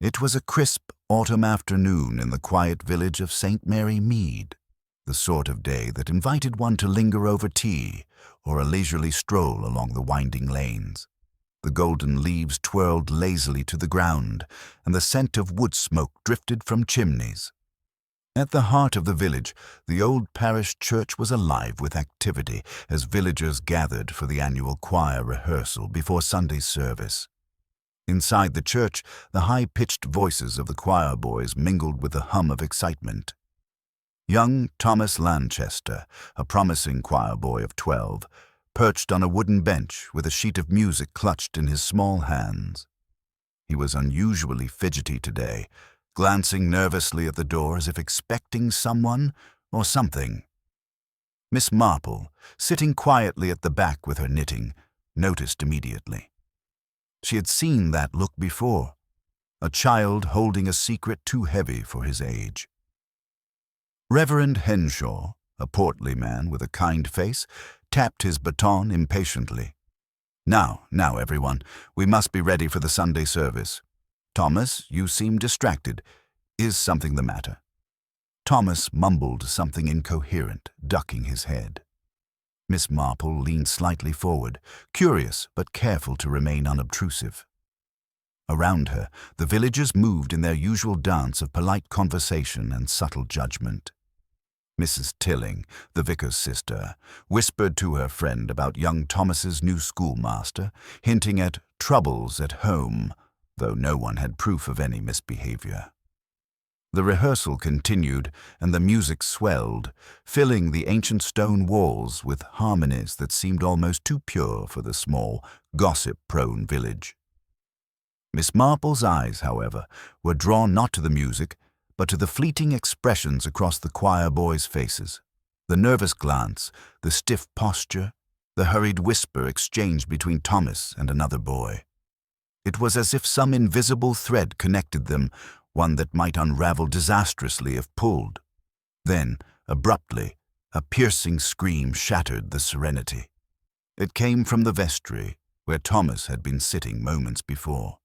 It was a crisp autumn afternoon in the quiet village of St. Mary Mead, the sort of day that invited one to linger over tea or a leisurely stroll along the winding lanes. The golden leaves twirled lazily to the ground, and the scent of wood smoke drifted from chimneys. At the heart of the village, the old parish church was alive with activity as villagers gathered for the annual choir rehearsal before Sunday's service. Inside the church, the high-pitched voices of the choir boys mingled with the hum of excitement. Young Thomas Lanchester, a promising choir boy of 12, perched on a wooden bench with a sheet of music clutched in his small hands. He was unusually fidgety today, glancing nervously at the door as if expecting someone or something. Miss Marple, sitting quietly at the back with her knitting, noticed immediately. She had seen that look before, a child holding a secret too heavy for his age. Reverend Henshaw, a portly man with a kind face, tapped his baton impatiently. Now, everyone, we must be ready for the Sunday service. Thomas, you seem distracted. Is something the matter?" Thomas mumbled something incoherent, ducking his head. Miss Marple leaned slightly forward, curious but careful to remain unobtrusive. Around her, the villagers moved in their usual dance of polite conversation and subtle judgment. Mrs. Tilling, the vicar's sister, whispered to her friend about young Thomas's new schoolmaster, hinting at troubles at home, though no one had proof of any misbehavior. The rehearsal continued, and the music swelled, filling the ancient stone walls with harmonies that seemed almost too pure for the small, gossip-prone village. Miss Marple's eyes, however, were drawn not to the music, but to the fleeting expressions across the choir boys' faces, the nervous glance, the stiff posture, the hurried whisper exchanged between Thomas and another boy. It was as if some invisible thread connected them, one that might unravel disastrously if pulled. Then, abruptly, a piercing scream shattered the serenity. It came from the vestry, where Thomas had been sitting moments before.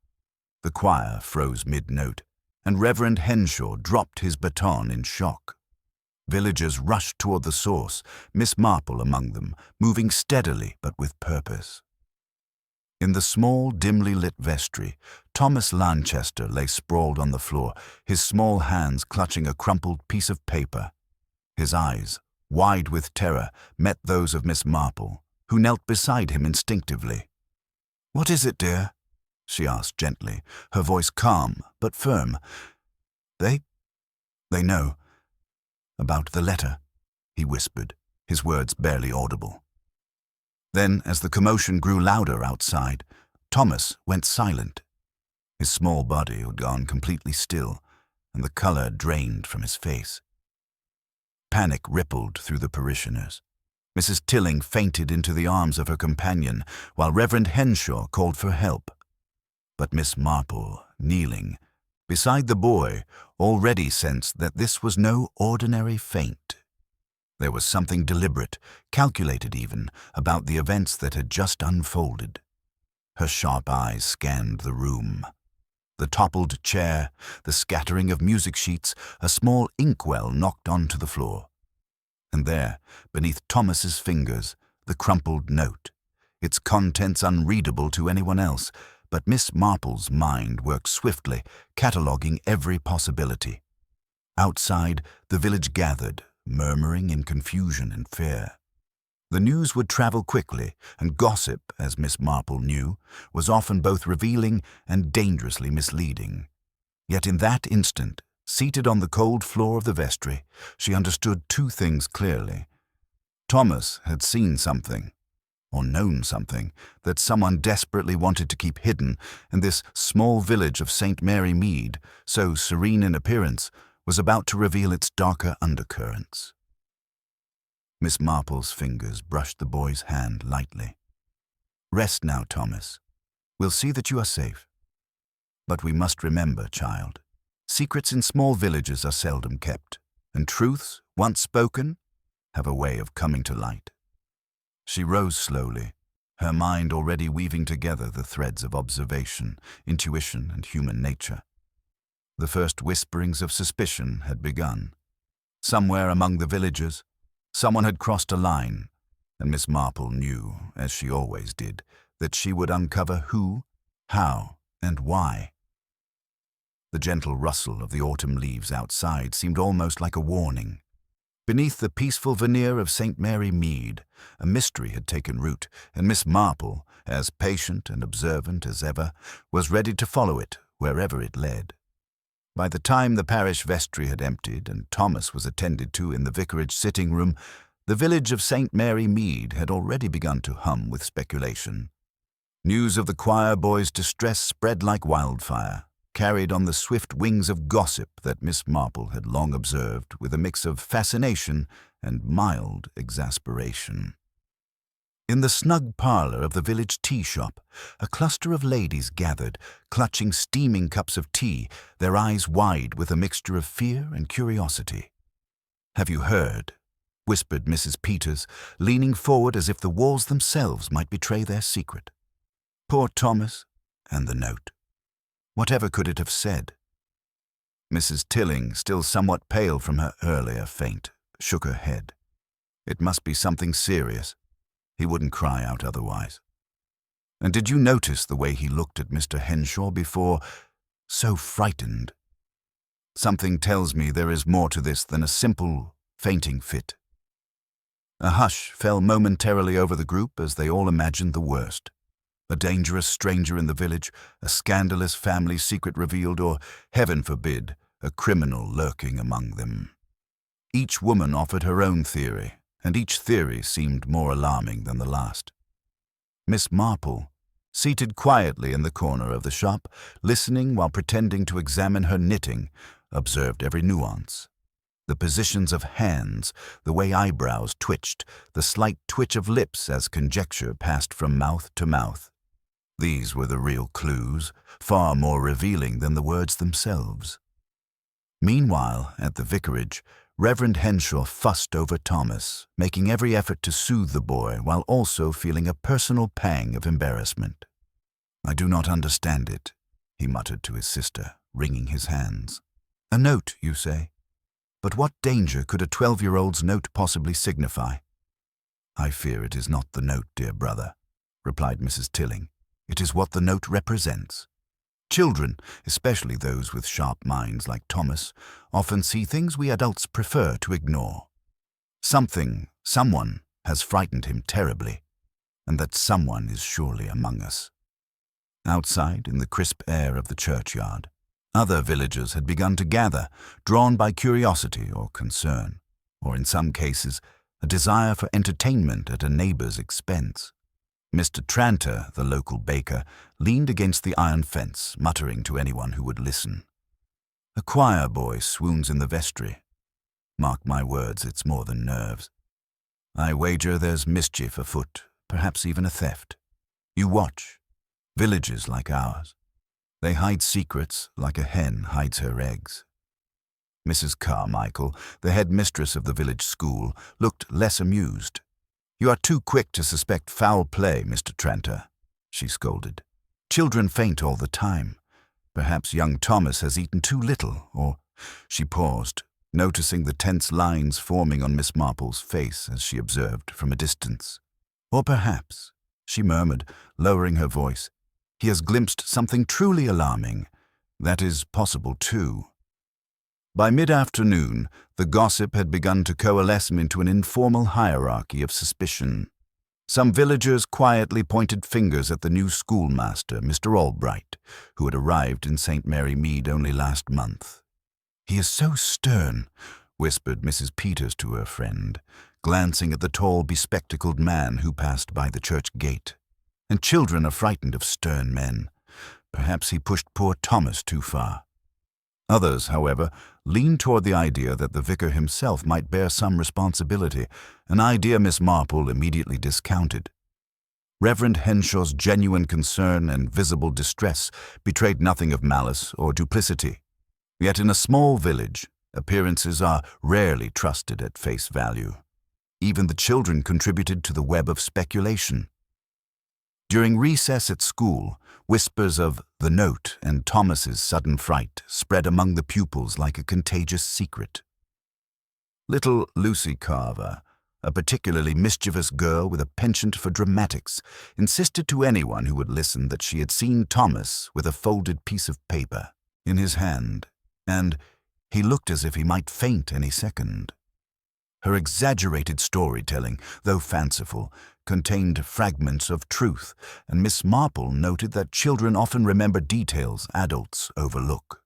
The choir froze mid-note, and Reverend Henshaw dropped his baton in shock. Villagers rushed toward the source, Miss Marple among them, moving steadily but with purpose. In the small, dimly lit vestry, Thomas Lanchester lay sprawled on the floor, his small hands clutching a crumpled piece of paper. His eyes, wide with terror, met those of Miss Marple, who knelt beside him instinctively. "What is it, dear?" she asked gently, her voice calm but firm. They know. About the letter," he whispered, his words barely audible. Then, as the commotion grew louder outside, Thomas went silent. His small body had gone completely still, and the color drained from his face. Panic rippled through the parishioners. Mrs. Tilling fainted into the arms of her companion, while Reverend Henshaw called for help. But Miss Marple, kneeling beside the boy, already sensed that this was no ordinary faint. There was something deliberate, calculated even, about the events that had just unfolded. Her sharp eyes scanned the room. The toppled chair, the scattering of music sheets, a small inkwell knocked onto the floor. And there, beneath Thomas's fingers, the crumpled note, its contents unreadable to anyone else, but Miss Marple's mind worked swiftly, cataloguing every possibility. Outside, the village gathered, murmuring in confusion and fear. The news would travel quickly, and gossip, as Miss Marple knew, was often both revealing and dangerously misleading. Yet in that instant, seated on the cold floor of the vestry, she understood two things clearly. Thomas had seen something, or known something, that someone desperately wanted to keep hidden, and this small village of St. Mary Mead, so serene in appearance, was about to reveal its darker undercurrents. Miss Marple's fingers brushed the boy's hand lightly. "Rest now, Thomas. We'll see that you are safe. But we must remember, child, secrets in small villages are seldom kept, and truths, once spoken, have a way of coming to light." She rose slowly, her mind already weaving together the threads of observation, intuition, and human nature. The first whisperings of suspicion had begun. Somewhere among the villagers, someone had crossed a line, and Miss Marple knew, as she always did, that she would uncover who, how, and why. The gentle rustle of the autumn leaves outside seemed almost like a warning. Beneath the peaceful veneer of St. Mary Mead, a mystery had taken root, and Miss Marple, as patient and observant as ever, was ready to follow it wherever it led. By the time the parish vestry had emptied and Thomas was attended to in the vicarage sitting-room, the village of St. Mary Mead had already begun to hum with speculation. News of the choirboy's distress spread like wildfire, carried on the swift wings of gossip that Miss Marple had long observed with a mix of fascination and mild exasperation. In the snug parlor of the village tea-shop, a cluster of ladies gathered, clutching steaming cups of tea, their eyes wide with a mixture of fear and curiosity. "Have you heard?" whispered Mrs. Peters, leaning forward as if the walls themselves might betray their secret. Poor Thomas, and the note. Whatever could it have said? Mrs. Tilling, still somewhat pale from her earlier faint, shook her head. It must be something serious. He wouldn't cry out otherwise. And did you notice the way he looked at Mr. Henshaw before? So frightened. Something tells me there is more to this than a simple fainting fit. A hush fell momentarily over the group as they all imagined the worst. A dangerous stranger in the village, a scandalous family secret revealed, or, heaven forbid, a criminal lurking among them. Each woman offered her own theory, and each theory seemed more alarming than the last. Miss Marple, seated quietly in the corner of the shop, listening while pretending to examine her knitting, observed every nuance. The positions of hands, the way eyebrows twitched, the slight twitch of lips as conjecture passed from mouth to mouth. These were the real clues, far more revealing than the words themselves. Meanwhile, at the vicarage, Reverend Henshaw fussed over Thomas, making every effort to soothe the boy while also feeling a personal pang of embarrassment. "I do not understand it," he muttered to his sister, wringing his hands. "A note, you say? But what danger could a 12-year-old's note possibly signify?" "I fear it is not the note, dear brother," replied Mrs. Tilling. "It is what the note represents. Children, especially those with sharp minds like Thomas, often see things we adults prefer to ignore. Someone has frightened him terribly, and that someone is surely among us." Outside, in the crisp air of the churchyard, other villagers had begun to gather, drawn by curiosity or concern, or in some cases, a desire for entertainment at a neighbor's expense. Mr. Tranter, the local baker, leaned against the iron fence, muttering to anyone who would listen. "A choir boy swoons in the vestry. Mark my words, it's more than nerves. I wager there's mischief afoot, perhaps even a theft. You watch. Villages like ours. They hide secrets like a hen hides her eggs." Mrs. Carmichael, the head mistress of the village school, looked less amused. "You are too quick to suspect foul play, Mr. Tranter," she scolded. "Children faint all the time. Perhaps young Thomas has eaten too little, or—" She paused, noticing the tense lines forming on Miss Marple's face as she observed from a distance. "Or perhaps," she murmured, lowering her voice, "he has glimpsed something truly alarming. That is possible, too." By mid-afternoon, the gossip had begun to coalesce into an informal hierarchy of suspicion. Some villagers quietly pointed fingers at the new schoolmaster, Mr. Albright, who had arrived in St. Mary Mead only last month. "He is so stern," whispered Mrs. Peters to her friend, glancing at the tall, bespectacled man who passed by the church gate. "And children are frightened of stern men. Perhaps he pushed poor Thomas too far." Others, however, leaned toward the idea that the vicar himself might bear some responsibility, an idea Miss Marple immediately discounted. Reverend Henshaw's genuine concern and visible distress betrayed nothing of malice or duplicity. Yet in a small village, appearances are rarely trusted at face value. Even the children contributed to the web of speculation. During recess at school, whispers of the note and Thomas's sudden fright spread among the pupils like a contagious secret. Little Lucy Carver, a particularly mischievous girl with a penchant for dramatics, insisted to anyone who would listen that she had seen Thomas with a folded piece of paper in his hand, and he looked as if he might faint any second. Her exaggerated storytelling, though fanciful, contained fragments of truth, and Miss Marple noted that children often remember details adults overlook.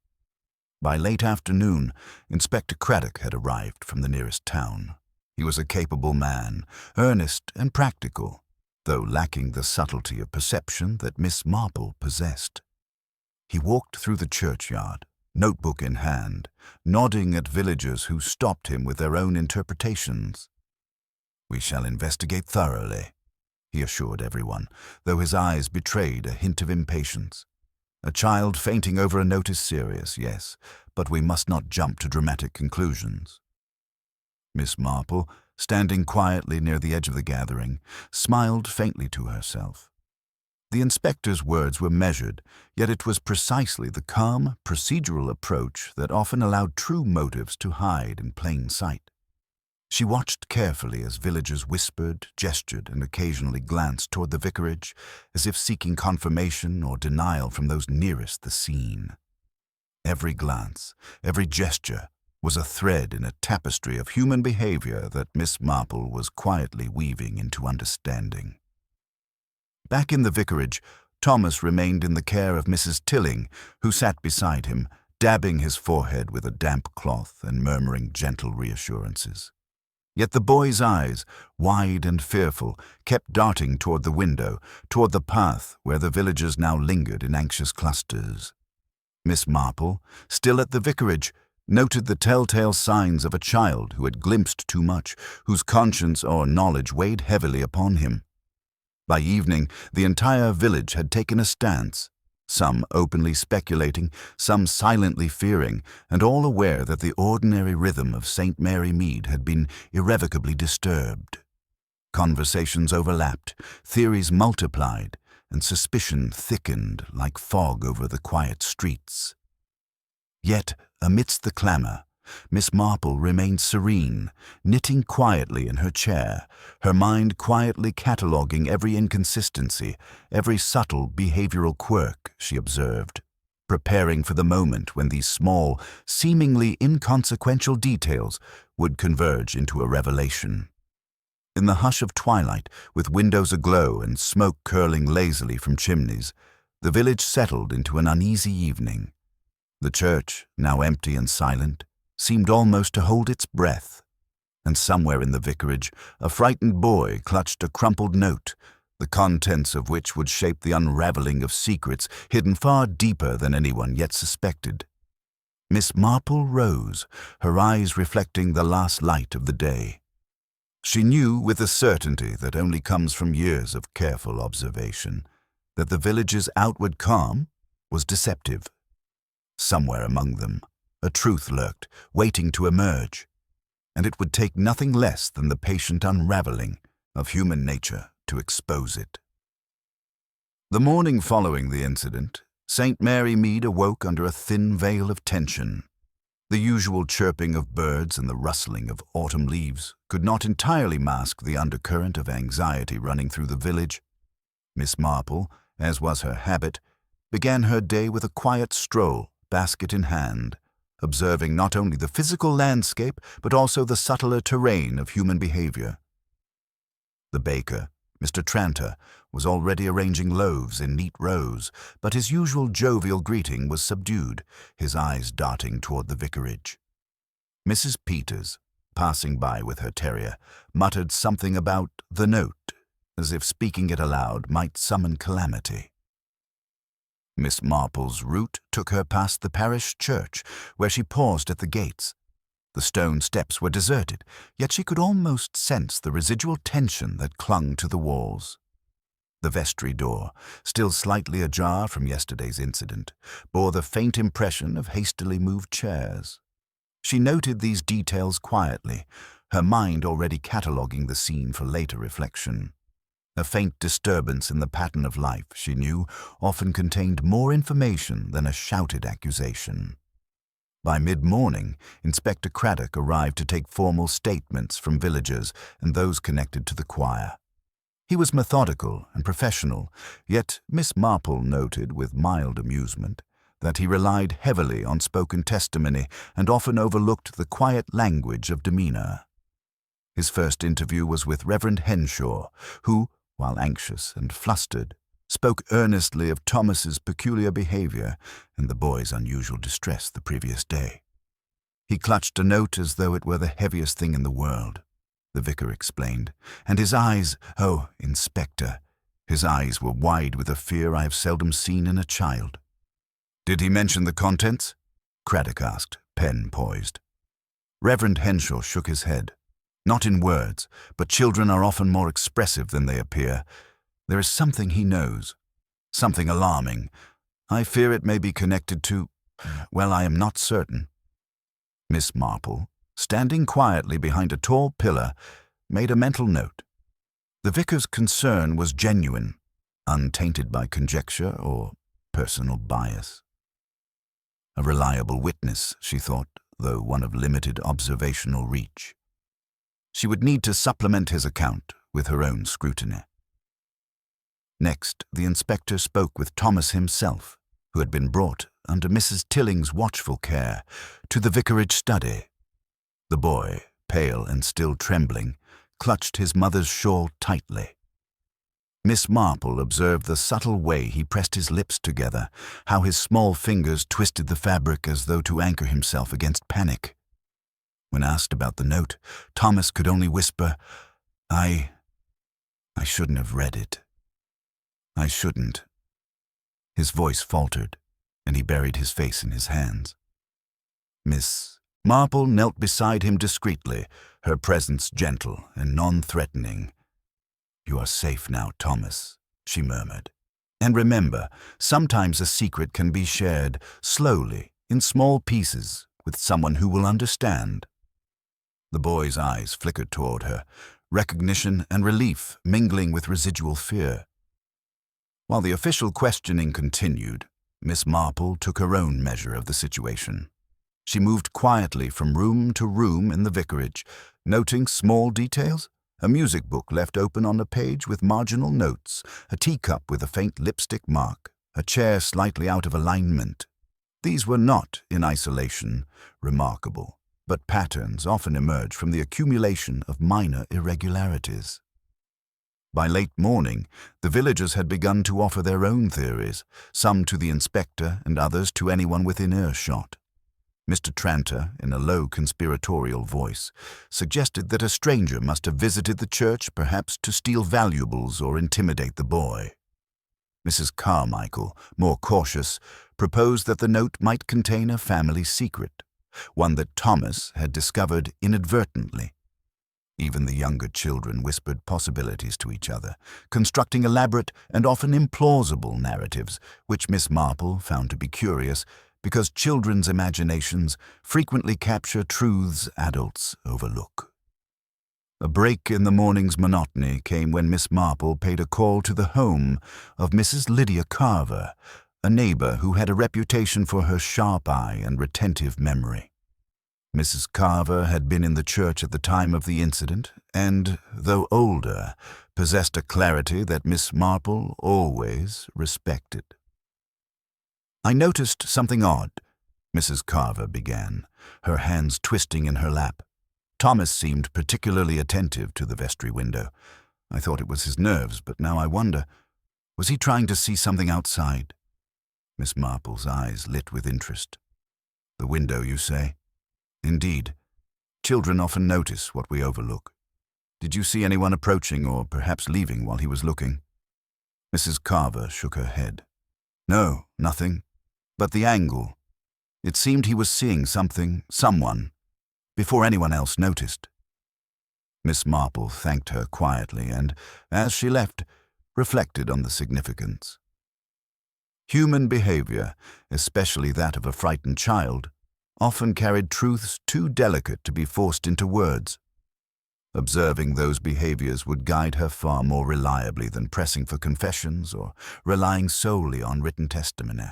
By late afternoon, Inspector Craddock had arrived from the nearest town. He was a capable man, earnest and practical, though lacking the subtlety of perception that Miss Marple possessed. He walked through the churchyard, notebook in hand, nodding at villagers who stopped him with their own interpretations. "We shall investigate thoroughly," he assured everyone, though his eyes betrayed a hint of impatience. "A child fainting over a note is serious, yes, but we must not jump to dramatic conclusions." Miss Marple, standing quietly near the edge of the gathering, smiled faintly to herself. The inspector's words were measured, yet it was precisely the calm, procedural approach that often allowed true motives to hide in plain sight. She watched carefully as villagers whispered, gestured, and occasionally glanced toward the vicarage, as if seeking confirmation or denial from those nearest the scene. Every glance, every gesture, was a thread in a tapestry of human behavior that Miss Marple was quietly weaving into understanding. Back in the vicarage, Thomas remained in the care of Mrs. Tilling, who sat beside him, dabbing his forehead with a damp cloth and murmuring gentle reassurances. Yet the boy's eyes, wide and fearful, kept darting toward the window, toward the path where the villagers now lingered in anxious clusters. Miss Marple, still at the vicarage, noted the telltale signs of a child who had glimpsed too much, whose conscience or knowledge weighed heavily upon him. By evening, the entire village had taken a stance, some openly speculating, some silently fearing, and all aware that the ordinary rhythm of St. Mary Mead had been irrevocably disturbed. Conversations overlapped, theories multiplied, and suspicion thickened like fog over the quiet streets. Yet, amidst the clamor, Miss Marple remained serene, knitting quietly in her chair, her mind quietly cataloguing every inconsistency, every subtle behavioral quirk she observed, preparing for the moment when these small, seemingly inconsequential details would converge into a revelation. In the hush of twilight, with windows aglow and smoke curling lazily from chimneys, the village settled into an uneasy evening. The church, now empty and silent, seemed almost to hold its breath, and somewhere in the vicarage a frightened boy clutched a crumpled note, the contents of which would shape the unraveling of secrets hidden far deeper than anyone yet suspected. Miss Marple rose, her eyes reflecting the last light of the day. She knew with a certainty that only comes from years of careful observation that the village's outward calm was deceptive. Somewhere among them, a truth lurked, waiting to emerge, and it would take nothing less than the patient unraveling of human nature to expose it. The morning following the incident, St. Mary Mead awoke under a thin veil of tension. The usual chirping of birds and the rustling of autumn leaves could not entirely mask the undercurrent of anxiety running through the village. Miss Marple, as was her habit, began her day with a quiet stroll, basket in hand, observing not only the physical landscape but also the subtler terrain of human behavior. The baker, Mr. Tranter, was already arranging loaves in neat rows, but his usual jovial greeting was subdued, his eyes darting toward the vicarage. Mrs. Peters, passing by with her terrier, muttered something about the note, as if speaking it aloud might summon calamity. Miss Marple's route took her past the parish church, where she paused at the gates. The stone steps were deserted, yet she could almost sense the residual tension that clung to the walls. The vestry door, still slightly ajar from yesterday's incident, bore the faint impression of hastily moved chairs. She noted these details quietly, her mind already cataloguing the scene for later reflection. A faint disturbance in the pattern of life, she knew, often contained more information than a shouted accusation. By mid-morning, Inspector Craddock arrived to take formal statements from villagers and those connected to the choir. He was methodical and professional, yet Miss Marple noted with mild amusement that he relied heavily on spoken testimony and often overlooked the quiet language of demeanor. His first interview was with Reverend Henshaw, who, while anxious and flustered, spoke earnestly of Thomas's peculiar behavior and the boy's unusual distress the previous day. He clutched a note as though it were the heaviest thing in the world, the vicar explained, and his eyes, oh, Inspector, his eyes were wide with a fear I have seldom seen in a child. "Did he mention the contents?" Craddock asked, pen poised. Reverend Henshaw shook his head. "Not in words, but children are often more expressive than they appear. There is something he knows, something alarming. I fear it may be connected to, well, I am not certain." Miss Marple, standing quietly behind a tall pillar, made a mental note. The vicar's concern was genuine, untainted by conjecture or personal bias. A reliable witness, she thought, though one of limited observational reach. She would need to supplement his account with her own scrutiny. Next, the inspector spoke with Thomas himself, who had been brought, under Mrs. Tilling's watchful care, to the vicarage study. The boy, pale and still trembling, clutched his mother's shawl tightly. Miss Marple observed the subtle way he pressed his lips together, how his small fingers twisted the fabric as though to anchor himself against panic. When asked about the note, Thomas could only whisper, I shouldn't have read it. I shouldn't." His voice faltered, and he buried his face in his hands. Miss Marple knelt beside him discreetly, her presence gentle and non-threatening. "You are safe now, Thomas," she murmured. "And remember, sometimes a secret can be shared, slowly, in small pieces, with someone who will understand." The boy's eyes flickered toward her, recognition and relief mingling with residual fear. While the official questioning continued, Miss Marple took her own measure of the situation. She moved quietly from room to room in the vicarage, noting small details, a music book left open on a page with marginal notes, a teacup with a faint lipstick mark, a chair slightly out of alignment. These were not, in isolation, remarkable, but patterns often emerge from the accumulation of minor irregularities. By late morning, the villagers had begun to offer their own theories, some to the inspector and others to anyone within earshot. Mr. Tranter, in a low conspiratorial voice, suggested that a stranger must have visited the church, perhaps to steal valuables or intimidate the boy. Mrs. Carmichael, more cautious, proposed that the note might contain a family secret, one that Thomas had discovered inadvertently. Even the younger children whispered possibilities to each other, constructing elaborate and often implausible narratives, which Miss Marple found to be curious, because children's imaginations frequently capture truths adults overlook. A break in the morning's monotony came when Miss Marple paid a call to the home of Mrs. Lydia Carver, a neighbor who had a reputation for her sharp eye and retentive memory. Mrs. Carver had been in the church at the time of the incident and, though older, possessed a clarity that Miss Marple always respected. "I noticed something odd," Mrs. Carver began, her hands twisting in her lap. "Thomas seemed particularly attentive to the vestry window. I thought it was his nerves, but now I wonder, was he trying to see something outside?" Miss Marple's eyes lit with interest. "The window, you say?" "Indeed. Children often notice what we overlook. Did you see anyone approaching or perhaps leaving while he was looking?" Mrs. Carver shook her head. "No, nothing. But the angle. It seemed he was seeing something, someone, before anyone else noticed." Miss Marple thanked her quietly and, as she left, reflected on the significance. Human behavior, especially that of a frightened child, often carried truths too delicate to be forced into words. Observing those behaviors would guide her far more reliably than pressing for confessions or relying solely on written testimony.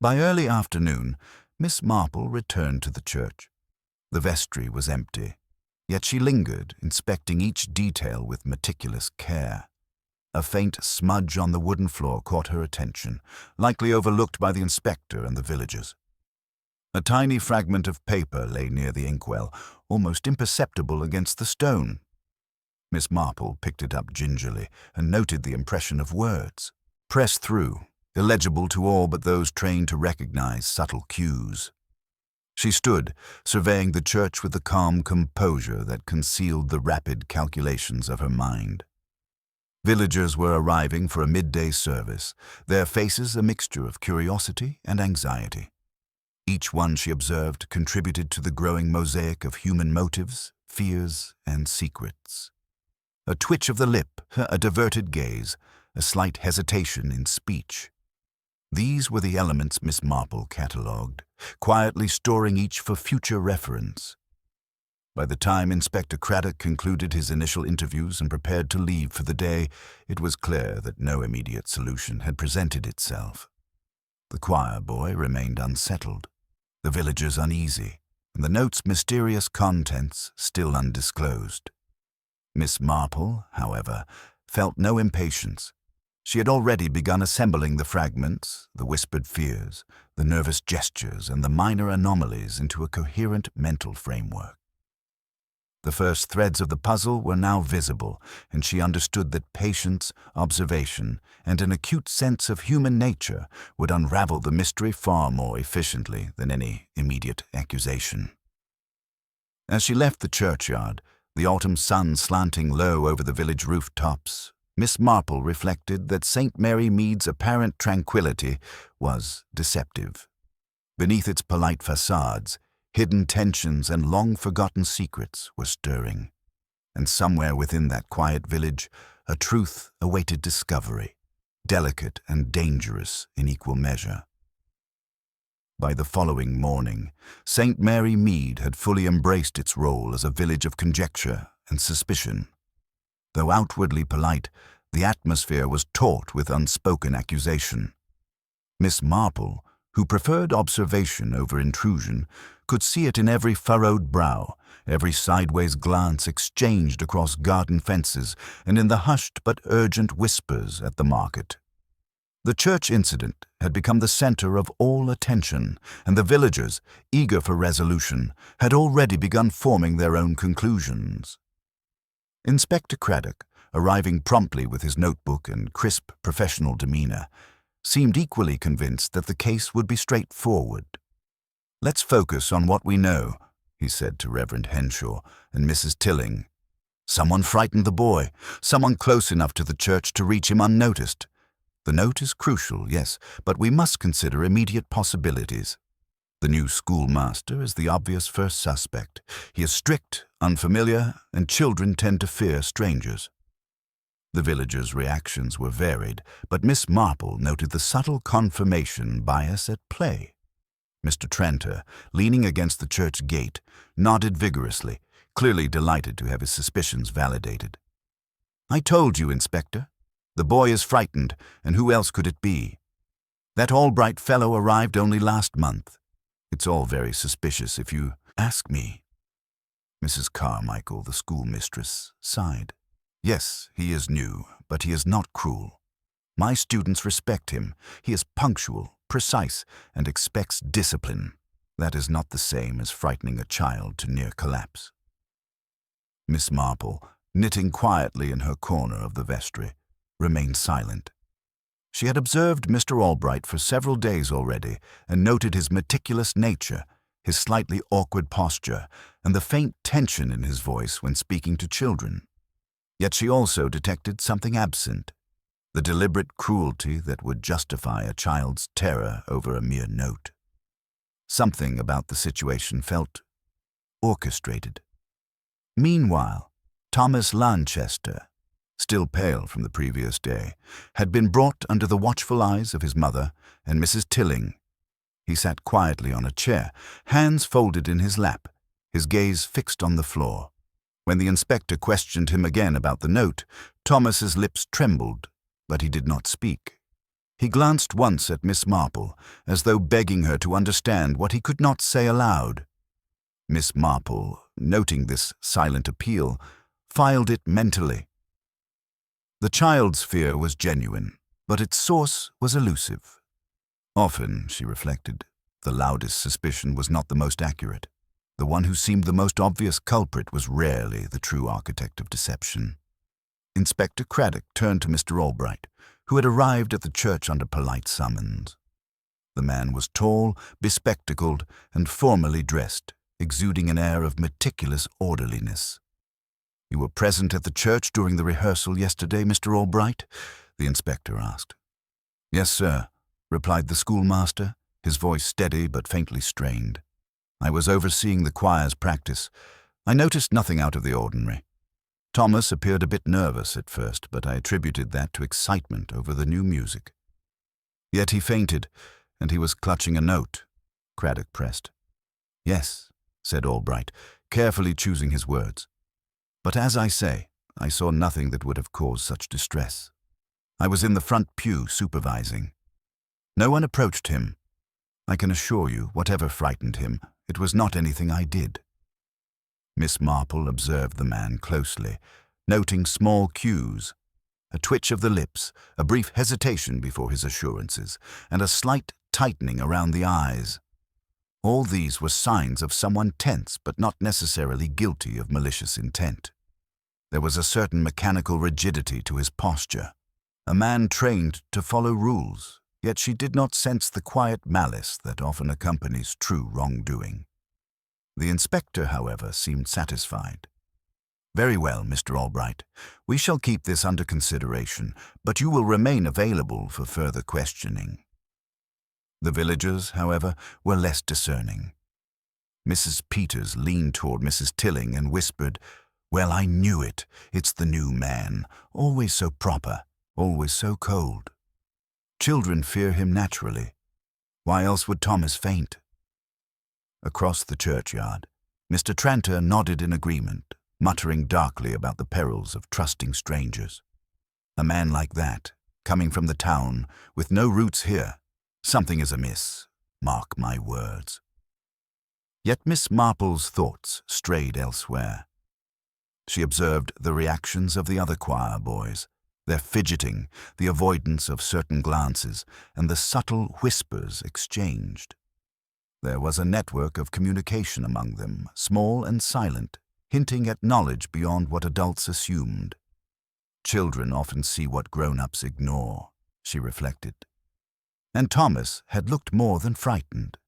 By early afternoon, Miss Marple returned to the church. The vestry was empty, yet she lingered, inspecting each detail with meticulous care. A faint smudge on the wooden floor caught her attention, likely overlooked by the inspector and the villagers. A tiny fragment of paper lay near the inkwell, almost imperceptible against the stone. Miss Marple picked it up gingerly and noted the impression of words, pressed through, illegible to all but those trained to recognize subtle cues. She stood, surveying the church with the calm composure that concealed the rapid calculations of her mind. Villagers were arriving for a midday service, their faces a mixture of curiosity and anxiety. Each one, she observed, contributed to the growing mosaic of human motives, fears, and secrets. A twitch of the lip, a diverted gaze, a slight hesitation in speech. These were the elements Miss Marple catalogued, quietly storing each for future reference. By the time Inspector Craddock concluded his initial interviews and prepared to leave for the day, it was clear that no immediate solution had presented itself. The choir boy remained unsettled, the villagers uneasy, and the note's mysterious contents still undisclosed. Miss Marple, however, felt no impatience. She had already begun assembling the fragments, the whispered fears, the nervous gestures, and the minor anomalies into a coherent mental framework. The first threads of the puzzle were now visible, and she understood that patience, observation, and an acute sense of human nature would unravel the mystery far more efficiently than any immediate accusation. As she left the churchyard, the autumn sun slanting low over the village rooftops, Miss Marple reflected that St. Mary Mead's apparent tranquility was deceptive. Beneath its polite facades, hidden tensions and long-forgotten secrets were stirring, and somewhere within that quiet village, a truth awaited discovery, delicate and dangerous in equal measure. By the following morning, St. Mary Mead had fully embraced its role as a village of conjecture and suspicion. Though outwardly polite, the atmosphere was taut with unspoken accusation. Miss Marple, who preferred observation over intrusion, could see it in every furrowed brow, every sideways glance exchanged across garden fences, and in the hushed but urgent whispers at the market. The church incident had become the center of all attention, and the villagers, eager for resolution, had already begun forming their own conclusions. Inspector Craddock, arriving promptly with his notebook and crisp professional demeanor, seemed equally convinced that the case would be straightforward. "Let's focus on what we know," he said to Reverend Henshaw and Mrs. Tilling. "Someone frightened the boy, someone close enough to the church to reach him unnoticed. The note is crucial, yes, but we must consider immediate possibilities. The new schoolmaster is the obvious first suspect. He is strict, unfamiliar, and children tend to fear strangers." The villagers' reactions were varied, but Miss Marple noted the subtle confirmation bias at play. Mr. Tranter, leaning against the church gate, nodded vigorously, clearly delighted to have his suspicions validated. "I told you, Inspector. The boy is frightened, and who else could it be? That Albright fellow arrived only last month. It's all very suspicious if you ask me." Mrs. Carmichael, the schoolmistress, sighed. "Yes, he is new, but he is not cruel. My students respect him. He is punctual, precise, and expects discipline. That is not the same as frightening a child to near collapse." Miss Marple, knitting quietly in her corner of the vestry, remained silent. She had observed Mr. Albright for several days already and noted his meticulous nature, his slightly awkward posture, and the faint tension in his voice when speaking to children. Yet she also detected something absent, the deliberate cruelty that would justify a child's terror over a mere note. Something about the situation felt orchestrated. Meanwhile, Thomas Lanchester, still pale from the previous day, had been brought under the watchful eyes of his mother and Mrs. Tilling. He sat quietly on a chair, hands folded in his lap, his gaze fixed on the floor. When the inspector questioned him again about the note, Thomas's lips trembled, but he did not speak. He glanced once at Miss Marple, as though begging her to understand what he could not say aloud. Miss Marple, noting this silent appeal, filed it mentally. The child's fear was genuine, but its source was elusive. Often, she reflected, the loudest suspicion was not the most accurate. The one who seemed the most obvious culprit was rarely the true architect of deception. Inspector Craddock turned to Mr. Albright, who had arrived at the church under polite summons. The man was tall, bespectacled, and formally dressed, exuding an air of meticulous orderliness. "You were present at the church during the rehearsal yesterday, Mr. Albright?" the inspector asked. "Yes, sir," replied the schoolmaster, his voice steady but faintly strained. "I was overseeing the choir's practice. I noticed nothing out of the ordinary. Thomas appeared a bit nervous at first, but I attributed that to excitement over the new music. Yet he fainted, and he was clutching a note," Craddock pressed. "Yes," said Albright, carefully choosing his words. "But as I say, I saw nothing that would have caused such distress. I was in the front pew supervising. No one approached him. I can assure you, whatever frightened him, it was not anything I did." Miss Marple observed the man closely, noting small cues, a twitch of the lips, a brief hesitation before his assurances, and a slight tightening around the eyes. All these were signs of someone tense but not necessarily guilty of malicious intent. There was a certain mechanical rigidity to his posture, a man trained to follow rules, yet she did not sense the quiet malice that often accompanies true wrongdoing. The inspector, however, seemed satisfied. "Very well, Mr. Albright. We shall keep this under consideration, but you will remain available for further questioning." The villagers, however, were less discerning. Mrs. Peters leaned toward Mrs. Tilling and whispered, "Well, I knew it. It's the new man. Always so proper, always so cold. Children fear him naturally. Why else would Thomas faint?" Across the churchyard, Mr. Tranter nodded in agreement, muttering darkly about the perils of trusting strangers. A man like that, coming from the town, with no roots here, something is amiss, mark my words. Yet Miss Marple's thoughts strayed elsewhere. She observed the reactions of the other choir boys, their fidgeting, the avoidance of certain glances, and the subtle whispers exchanged. There was a network of communication among them, small and silent, hinting at knowledge beyond what adults assumed. Children often see what grown-ups ignore, she reflected. And Thomas had looked more than frightened.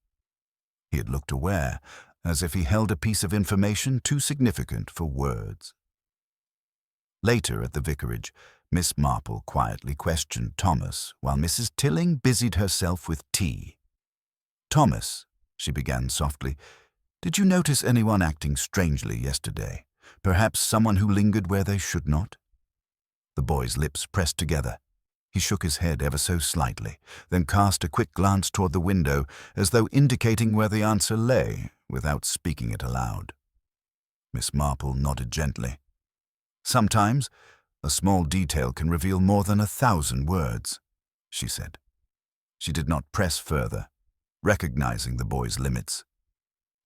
He had looked aware, as if he held a piece of information too significant for words. Later at the vicarage, Miss Marple quietly questioned Thomas while Mrs. Tilling busied herself with tea. "Thomas," she began softly, "did you notice anyone acting strangely yesterday? Perhaps someone who lingered where they should not?" The boy's lips pressed together. He shook his head ever so slightly, then cast a quick glance toward the window, as though indicating where the answer lay, without speaking it aloud. Miss Marple nodded gently. "Sometimes a small detail can reveal more than 1,000 words," she said. She did not press further, recognizing the boy's limits.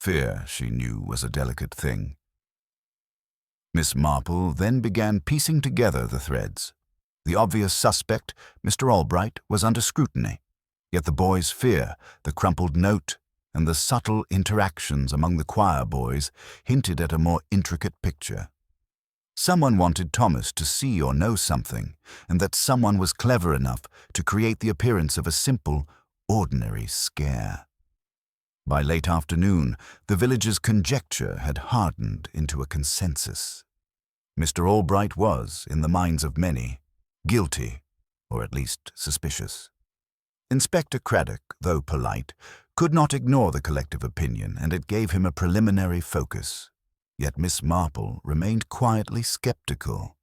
Fear, she knew, was a delicate thing. Miss Marple then began piecing together the threads. The obvious suspect, Mr. Albright, was under scrutiny, yet the boy's fear, the crumpled note, and the subtle interactions among the choir boys hinted at a more intricate picture. Someone wanted Thomas to see or know something, and that someone was clever enough to create the appearance of a simple, ordinary scare. By late afternoon, the village's conjecture had hardened into a consensus. Mr. Albright was, in the minds of many, guilty, or at least suspicious. Inspector Craddock, though polite, could not ignore the collective opinion, and it gave him a preliminary focus. Yet Miss Marple remained quietly skeptical.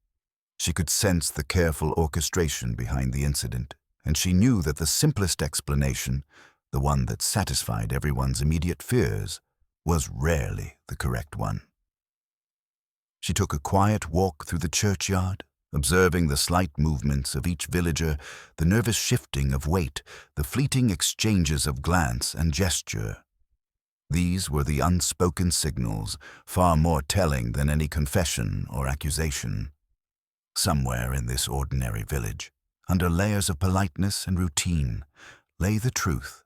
She could sense the careful orchestration behind the incident, and she knew that the simplest explanation, the one that satisfied everyone's immediate fears, was rarely the correct one. She took a quiet walk through the churchyard, observing the slight movements of each villager, the nervous shifting of weight, the fleeting exchanges of glance and gesture. These were the unspoken signals, far more telling than any confession or accusation. Somewhere in this ordinary village, under layers of politeness and routine, lay the truth,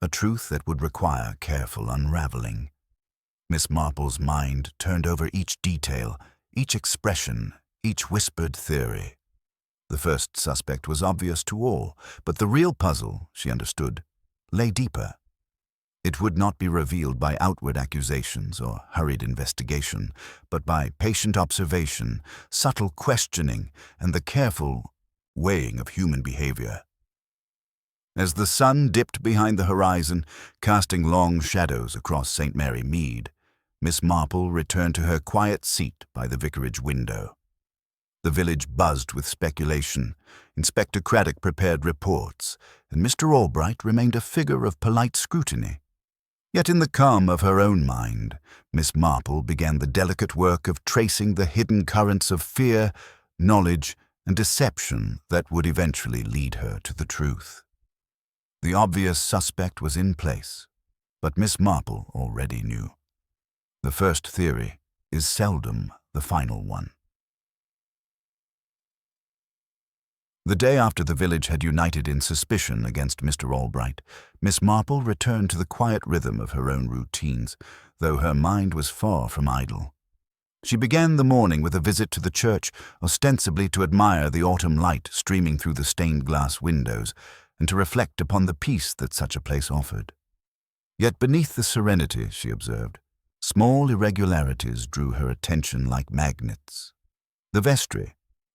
a truth that would require careful unraveling. Miss Marple's mind turned over each detail, each expression, each whispered theory. The first suspect was obvious to all, but the real puzzle, she understood, lay deeper. It would not be revealed by outward accusations or hurried investigation, but by patient observation, subtle questioning, and the careful weighing of human behavior. As the sun dipped behind the horizon, casting long shadows across St. Mary Mead, Miss Marple returned to her quiet seat by the vicarage window. The village buzzed with speculation. Inspector Craddock prepared reports, and Mr. Albright remained a figure of polite scrutiny. Yet in the calm of her own mind, Miss Marple began the delicate work of tracing the hidden currents of fear, knowledge, and deception that would eventually lead her to the truth. The obvious suspect was in place, but Miss Marple already knew. The first theory is seldom the final one. The day after the village had united in suspicion against Mr. Albright, Miss Marple returned to the quiet rhythm of her own routines, though her mind was far from idle. She began the morning with a visit to the church, ostensibly to admire the autumn light streaming through the stained glass windows, and to reflect upon the peace that such a place offered. Yet beneath the serenity, she observed, small irregularities drew her attention like magnets. The vestry,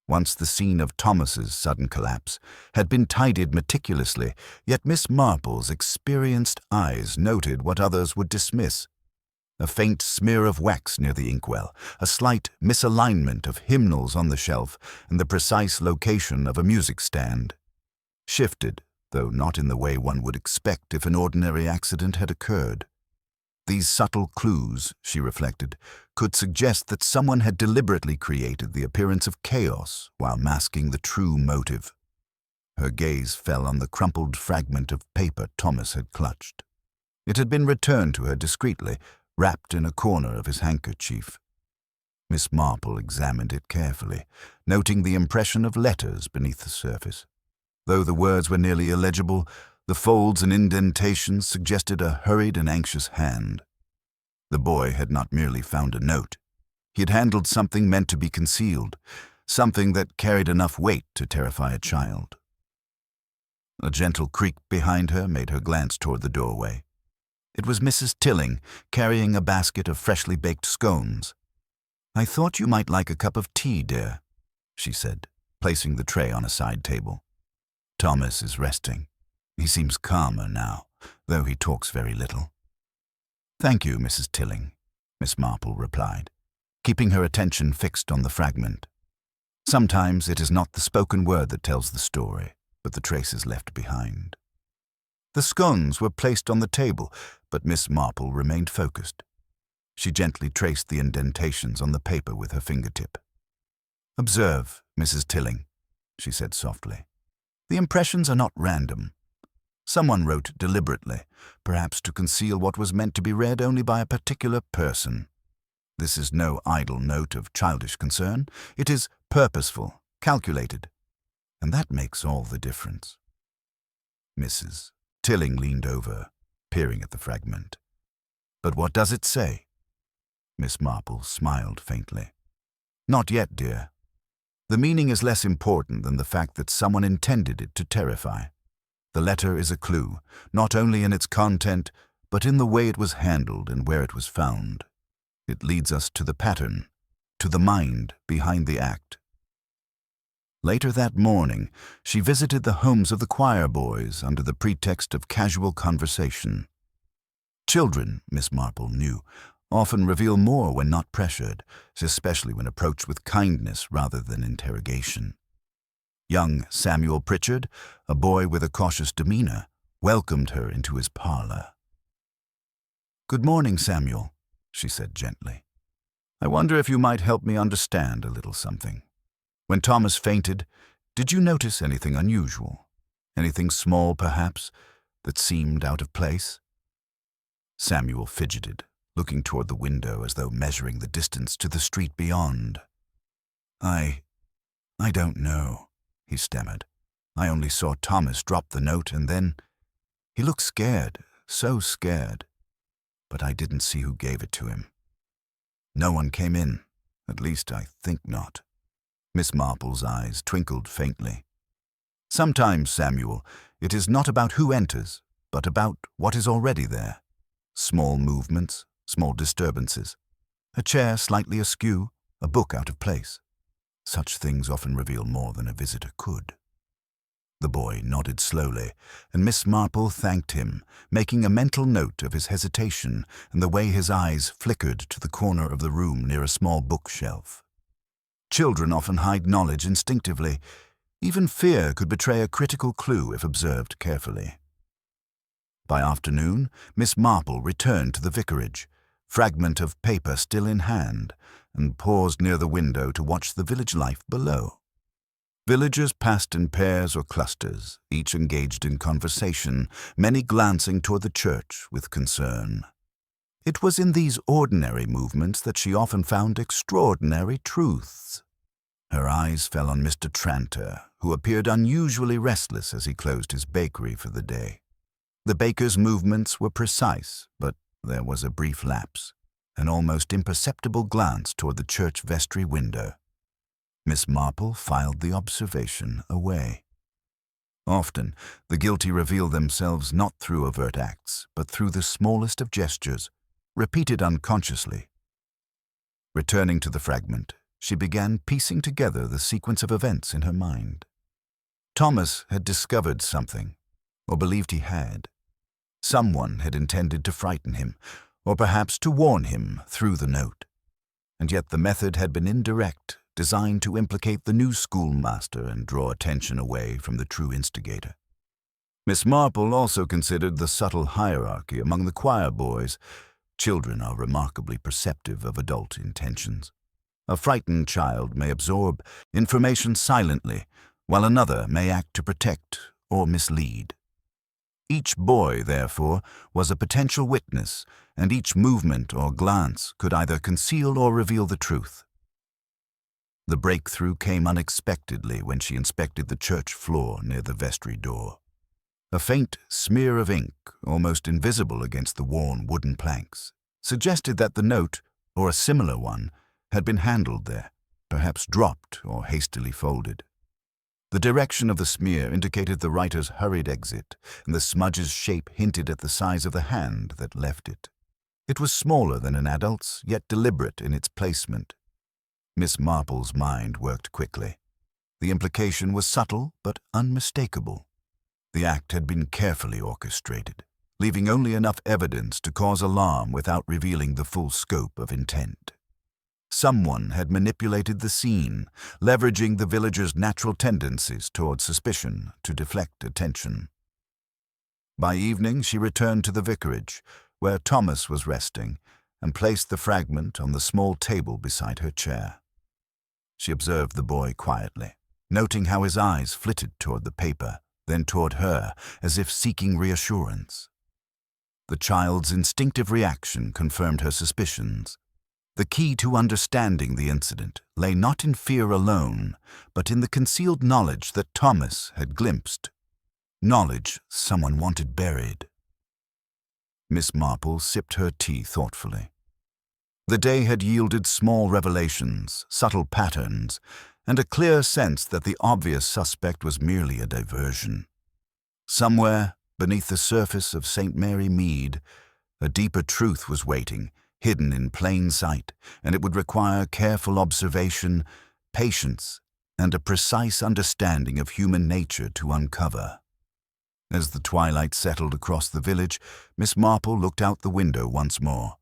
once the scene of Thomas's sudden collapse, had been tidied meticulously, yet Miss Marple's experienced eyes noted what others would dismiss. A faint smear of wax near the inkwell, a slight misalignment of hymnals on the shelf, and the precise location of a music stand. Shifted, though not in the way one would expect if an ordinary accident had occurred. These subtle clues, she reflected, could suggest that someone had deliberately created the appearance of chaos while masking the true motive. Her gaze fell on the crumpled fragment of paper Thomas had clutched. It had been returned to her discreetly, wrapped in a corner of his handkerchief. Miss Marple examined it carefully, noting the impression of letters beneath the surface. Though the words were nearly illegible, the folds and indentations suggested a hurried and anxious hand. The boy had not merely found a note. He had handled something meant to be concealed, something that carried enough weight to terrify a child. A gentle creak behind her made her glance toward the doorway. It was Mrs. Tilling, carrying a basket of freshly baked scones. "I thought you might like a cup of tea, dear," she said, placing the tray on a side table. "Thomas is resting. He seems calmer now, though he talks very little." "Thank you, Mrs. Tilling," Miss Marple replied, keeping her attention fixed on the fragment. Sometimes it is not the spoken word that tells the story, but the traces left behind. The scones were placed on the table, but Miss Marple remained focused. She gently traced the indentations on the paper with her fingertip. "Observe, Mrs. Tilling," she said softly. "The impressions are not random. Someone wrote deliberately, perhaps to conceal what was meant to be read only by a particular person. This is no idle note of childish concern. It is purposeful, calculated, and that makes all the difference." Mrs. Tilling leaned over, peering at the fragment. "But what does it say?" Miss Marple smiled faintly. "Not yet, dear. The meaning is less important than the fact that someone intended it to terrify. The letter is a clue, not only in its content, but in the way it was handled and where it was found. It leads us to the pattern, to the mind behind the act." Later that morning, she visited the homes of the choir boys under the pretext of casual conversation. Children, Miss Marple knew, often reveal more when not pressured, especially when approached with kindness rather than interrogation. Young Samuel Pritchard, a boy with a cautious demeanor, welcomed her into his parlor. "Good morning, Samuel," she said gently. I wonder if you might help me understand a little something. When Thomas fainted, did you notice anything unusual? Anything small, perhaps, that seemed out of place?" Samuel fidgeted, looking toward the window as though measuring the distance to the street beyond. I don't know," he stammered. "I only saw Thomas drop the note, and then he looked scared, so scared. But I didn't see who gave it to him. No one came in, at least I think not." Miss Marple's eyes twinkled faintly. "Sometimes, Samuel, it is not about who enters, but about what is already there. Small movements, small disturbances. A chair slightly askew, a book out of place. Such things often reveal more than a visitor could." The boy nodded slowly, and Miss Marple thanked him, making a mental note of his hesitation and the way his eyes flickered to the corner of the room near a small bookshelf. Children often hide knowledge instinctively. Even fear could betray a critical clue if observed carefully. By afternoon, Miss Marple returned to the vicarage, fragment of paper still in hand, and paused near the window to watch the village life below. Villagers passed in pairs or clusters, each engaged in conversation, many glancing toward the church with concern. It was in these ordinary movements that she often found extraordinary truths. Her eyes fell on Mr. Tranter, who appeared unusually restless as he closed his bakery for the day. The baker's movements were precise, but there was a brief lapse, an almost imperceptible glance toward the church vestry window. Miss Marple filed the observation away. Often, the guilty reveal themselves not through overt acts, but through the smallest of gestures, repeated unconsciously. Returning to the fragment, she began piecing together the sequence of events in her mind. Thomas had discovered something, or believed he had. Someone had intended to frighten him, or perhaps to warn him through the note. And yet the method had been indirect, designed to implicate the new schoolmaster and draw attention away from the true instigator. Miss Marple also considered the subtle hierarchy among the choir boys. Children are remarkably perceptive of adult intentions. A frightened child may absorb information silently, while another may act to protect or mislead. Each boy, therefore, was a potential witness, and each movement or glance could either conceal or reveal the truth. The breakthrough came unexpectedly when she inspected the church floor near the vestry door. A faint smear of ink, almost invisible against the worn wooden planks, suggested that the note, or a similar one, had been handled there, perhaps dropped or hastily folded. The direction of the smear indicated the writer's hurried exit, and the smudge's shape hinted at the size of the hand that left it. It was smaller than an adult's, yet deliberate in its placement. Miss Marple's mind worked quickly. The implication was subtle but unmistakable. The act had been carefully orchestrated, leaving only enough evidence to cause alarm without revealing the full scope of intent. Someone had manipulated the scene, leveraging the villagers' natural tendencies toward suspicion to deflect attention. By evening, she returned to the vicarage, where Thomas was resting, and placed the fragment on the small table beside her chair. She observed the boy quietly, noting how his eyes flitted toward the paper, then toward her, as if seeking reassurance. The child's instinctive reaction confirmed her suspicions. The key to understanding the incident lay not in fear alone, but in the concealed knowledge that Thomas had glimpsed. Knowledge someone wanted buried. Miss Marple sipped her tea thoughtfully. The day had yielded small revelations, subtle patterns, and a clear sense that the obvious suspect was merely a diversion. Somewhere, beneath the surface of St. Mary Mead, a deeper truth was waiting, hidden in plain sight, and it would require careful observation, patience, and a precise understanding of human nature to uncover. As the twilight settled across the village, Miss Marple looked out the window once more.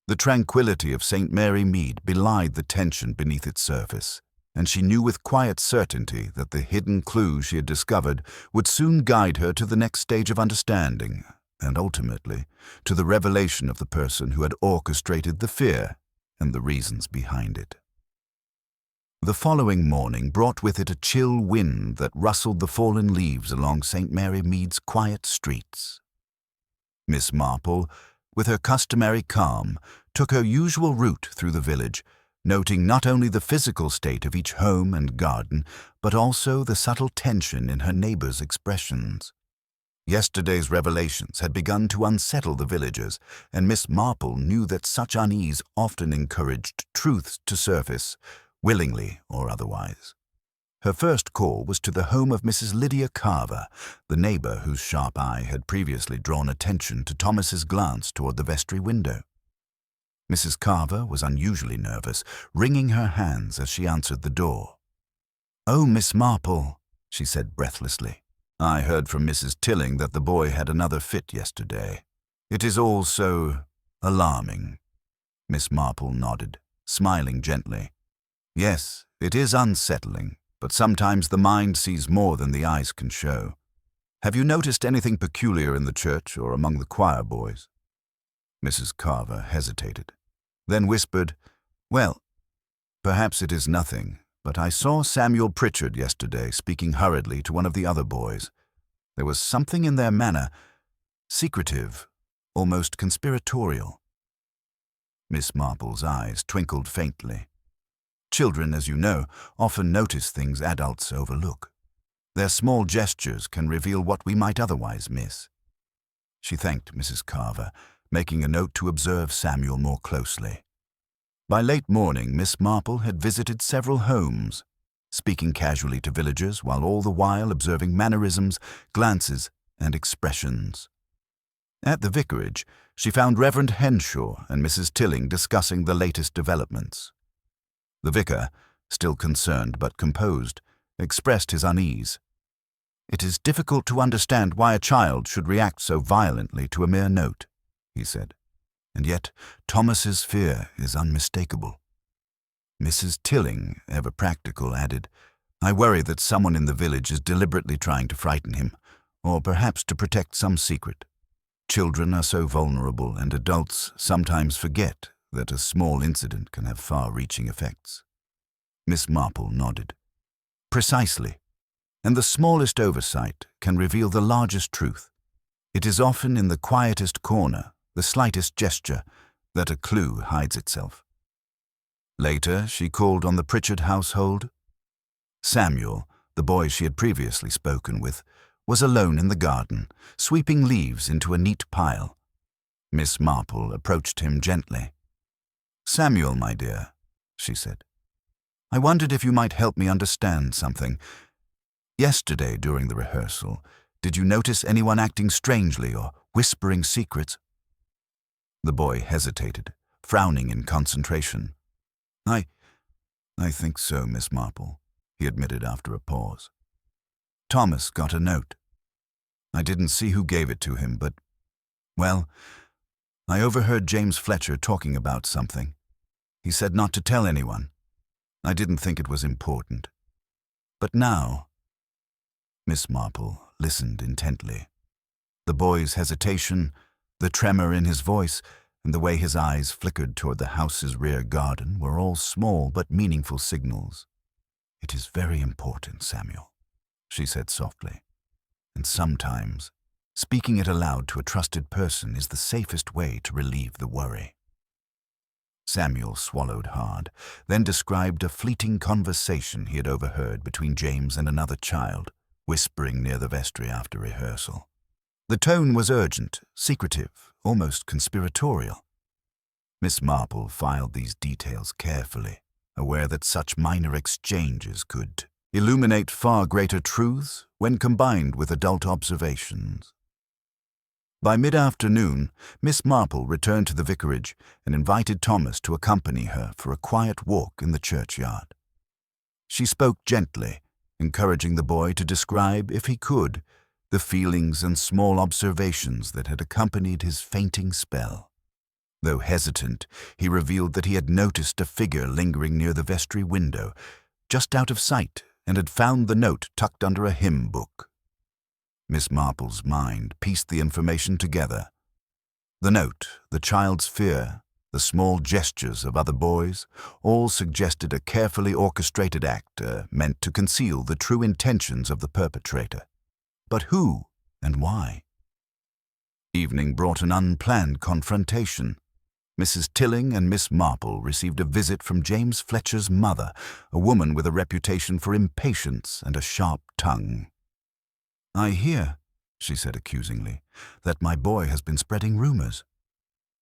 The tranquility of St. Mary Mead belied the tension beneath its surface, and she knew with quiet certainty that the hidden clue she had discovered would soon guide her to the next stage of understanding, and ultimately to the revelation of the person who had orchestrated the fear and the reasons behind it. The following morning brought with it a chill wind that rustled the fallen leaves along St. Mary Mead's quiet streets. Miss Marple, with her customary calm, took her usual route through the village, noting not only the physical state of each home and garden, but also the subtle tension in her neighbors' expressions. Yesterday's revelations had begun to unsettle the villagers, and Miss Marple knew that such unease often encouraged truths to surface, willingly or otherwise. Her first call was to the home of Mrs. Lydia Carver, the neighbor whose sharp eye had previously drawn attention to Thomas's glance toward the vestry window. Mrs. Carver was unusually nervous, wringing her hands as she answered the door. "Oh, Miss Marple," she said breathlessly. "I heard from Mrs. Tilling that the boy had another fit yesterday. It is all so alarming." Miss Marple nodded, smiling gently. "Yes, it is unsettling, but sometimes the mind sees more than the eyes can show. Have you noticed anything peculiar in the church or among the choir boys?" Mrs. Carver hesitated, then whispered, "Well, perhaps it is nothing, but I saw Samuel Pritchard yesterday speaking hurriedly to one of the other boys. There was something in their manner, secretive, almost conspiratorial." Miss Marple's eyes twinkled faintly. Children, as you know, often notice things adults overlook. Their small gestures can reveal what we might otherwise miss. She thanked Mrs. Carver, making a note to observe Samuel more closely. By late morning, Miss Marple had visited several homes, speaking casually to villagers while all the while observing mannerisms, glances, and expressions. At the vicarage, she found Reverend Henshaw and Mrs. Tilling discussing the latest developments. The vicar, still concerned but composed, expressed his unease. "It is difficult to understand why a child should react so violently to a mere note," he said. "And yet Thomas's fear is unmistakable." Mrs. Tilling, ever practical, added, "I worry that someone in the village is deliberately trying to frighten him, or perhaps to protect some secret. Children are so vulnerable, and adults sometimes forget that a small incident can have far-reaching effects." Miss Marple nodded. "Precisely. And the smallest oversight can reveal the largest truth. It is often in the quietest corner, the slightest gesture, that a clue hides itself." Later, she called on the Pritchard household. Samuel, the boy she had previously spoken with, was alone in the garden, sweeping leaves into a neat pile. Miss Marple approached him gently. "Samuel, my dear," she said, "I wondered if you might help me understand something. Yesterday, during the rehearsal, did you notice anyone acting strangely or whispering secrets?" The boy hesitated, frowning in concentration. I think so, Miss Marple," he admitted after a pause. "Thomas got a note. I didn't see who gave it to him, but, well, I overheard James Fletcher talking about something. He said not to tell anyone. I didn't think it was important. But now—" Miss Marple listened intently. The boy's hesitation, the tremor in his voice, and the way his eyes flickered toward the house's rear garden were all small but meaningful signals. "It is very important, Samuel," she said softly. "And sometimes, speaking it aloud to a trusted person is the safest way to relieve the worry." Samuel swallowed hard, then described a fleeting conversation he had overheard between James and another child, whispering near the vestry after rehearsal. The tone was urgent, secretive, almost conspiratorial. Miss Marple filed these details carefully, aware that such minor exchanges could illuminate far greater truths when combined with adult observations. By mid-afternoon, Miss Marple returned to the vicarage and invited Thomas to accompany her for a quiet walk in the churchyard. She spoke gently, encouraging the boy to describe, if he could, the feelings and small observations that had accompanied his fainting spell. Though hesitant, he revealed that he had noticed a figure lingering near the vestry window, just out of sight, and had found the note tucked under a hymn book. Miss Marple's mind pieced the information together. The note, the child's fear, The small gestures of other boys all suggested a carefully orchestrated act meant to conceal the true intentions of the perpetrator. But who and why? Evening brought an unplanned confrontation. Mrs. Tilling and Miss Marple received a visit from James Fletcher's mother, a woman with a reputation for impatience and a sharp tongue. "I hear," she said accusingly, "that my boy has been spreading rumors.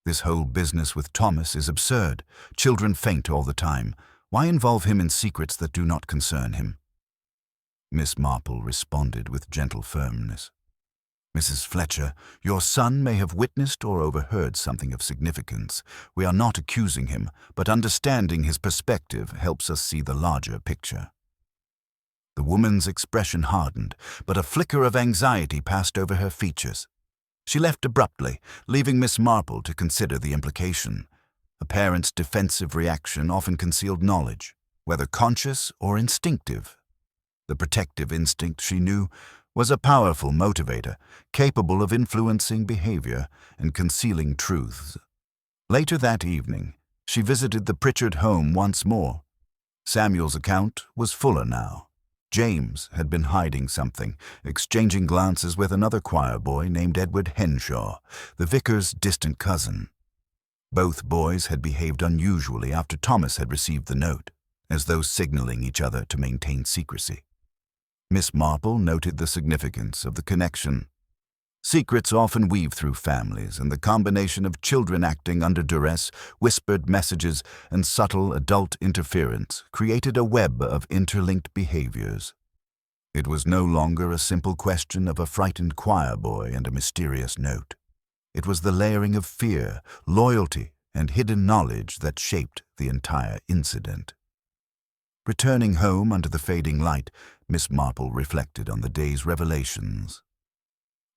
This whole business with Thomas is absurd. Children faint all the time. Why involve him in secrets that do not concern him?" Miss Marple responded with gentle firmness. "Mrs. Fletcher, your son may have witnessed or overheard something of significance. We are not accusing him, but understanding his perspective helps us see the larger picture." The woman's expression hardened, but a flicker of anxiety passed over her features. She left abruptly, leaving Miss Marple to consider the implication. A parent's defensive reaction often concealed knowledge, whether conscious or instinctive. The protective instinct, she knew, was a powerful motivator, capable of influencing behavior and concealing truths. Later that evening, she visited the Pritchard home once more. Samuel's account was fuller now. James had been hiding something, exchanging glances with another choir boy named Edward Henshaw, the vicar's distant cousin. Both boys had behaved unusually after Thomas had received the note, as though signaling each other to maintain secrecy. Miss Marple noted the significance of the connection. Secrets often weave through families, and the combination of children acting under duress, whispered messages, and subtle adult interference created a web of interlinked behaviors. It was no longer a simple question of a frightened choir boy and a mysterious note. It was the layering of fear, loyalty, and hidden knowledge that shaped the entire incident. Returning home under the fading light, Miss Marple reflected on the day's revelations.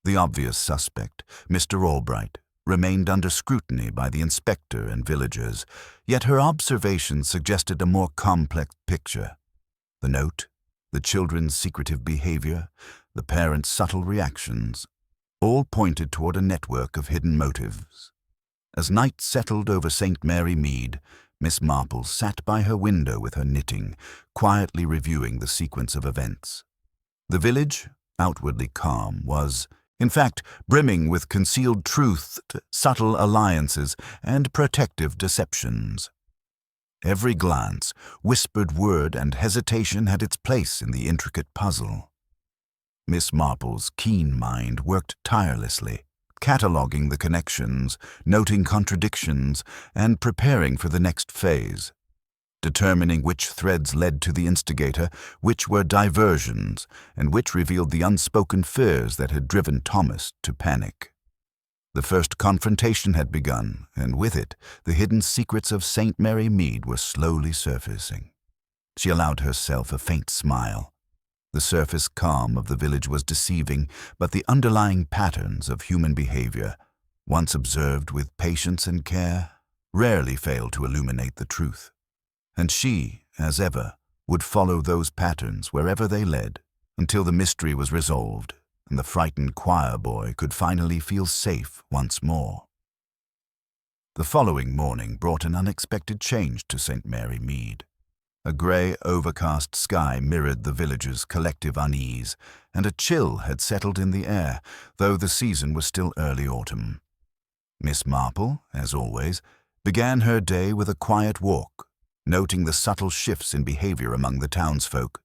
The obvious suspect, Mr. Albright, remained under scrutiny by the inspector and villagers, yet her observations suggested a more complex picture. The note, the children's secretive behavior, the parents' subtle reactions, all pointed toward a network of hidden motives. As night settled over St. Mary Mead, Miss Marple sat by her window with her knitting, quietly reviewing the sequence of events. The village, outwardly calm, was, in fact, brimming with concealed truth, subtle alliances, and protective deceptions. Every glance, whispered word, and hesitation had its place in the intricate puzzle. Miss Marple's keen mind worked tirelessly, cataloging the connections, noting contradictions, and preparing for the next phase. Determining which threads led to the instigator, which were diversions, and which revealed the unspoken fears that had driven Thomas to panic. The first confrontation had begun, and with it, the hidden secrets of St. Mary Mead were slowly surfacing. She allowed herself a faint smile. The surface calm of the village was deceiving, but the underlying patterns of human behavior, once observed with patience and care, rarely failed to illuminate the truth. And she, as ever, would follow those patterns wherever they led, until the mystery was resolved and the frightened choir boy could finally feel safe once more. The following morning brought an unexpected change to St. Mary Mead. A grey, overcast sky mirrored the villagers' collective unease, and a chill had settled in the air, though the season was still early autumn. Miss Marple, as always, began her day with a quiet walk, noting the subtle shifts in behavior among the townsfolk.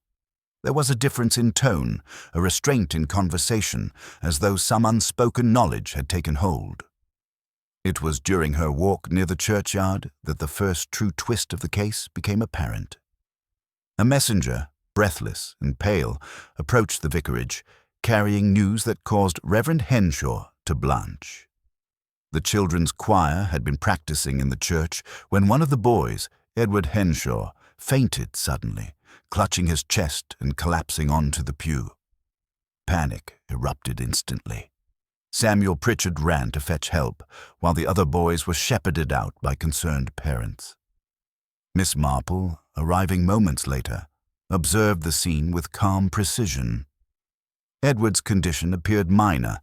There was a difference in tone, a restraint in conversation, as though some unspoken knowledge had taken hold. It was during her walk near the churchyard that the first true twist of the case became apparent. A messenger, breathless and pale, approached the vicarage, carrying news that caused Reverend Henshaw to blanch. The children's choir had been practicing in the church when one of the boys, Edward Henshaw, fainted suddenly, clutching his chest and collapsing onto the pew. Panic erupted instantly. Samuel Pritchard ran to fetch help, while the other boys were shepherded out by concerned parents. Miss Marple, arriving moments later, observed the scene with calm precision. Edward's condition appeared minor,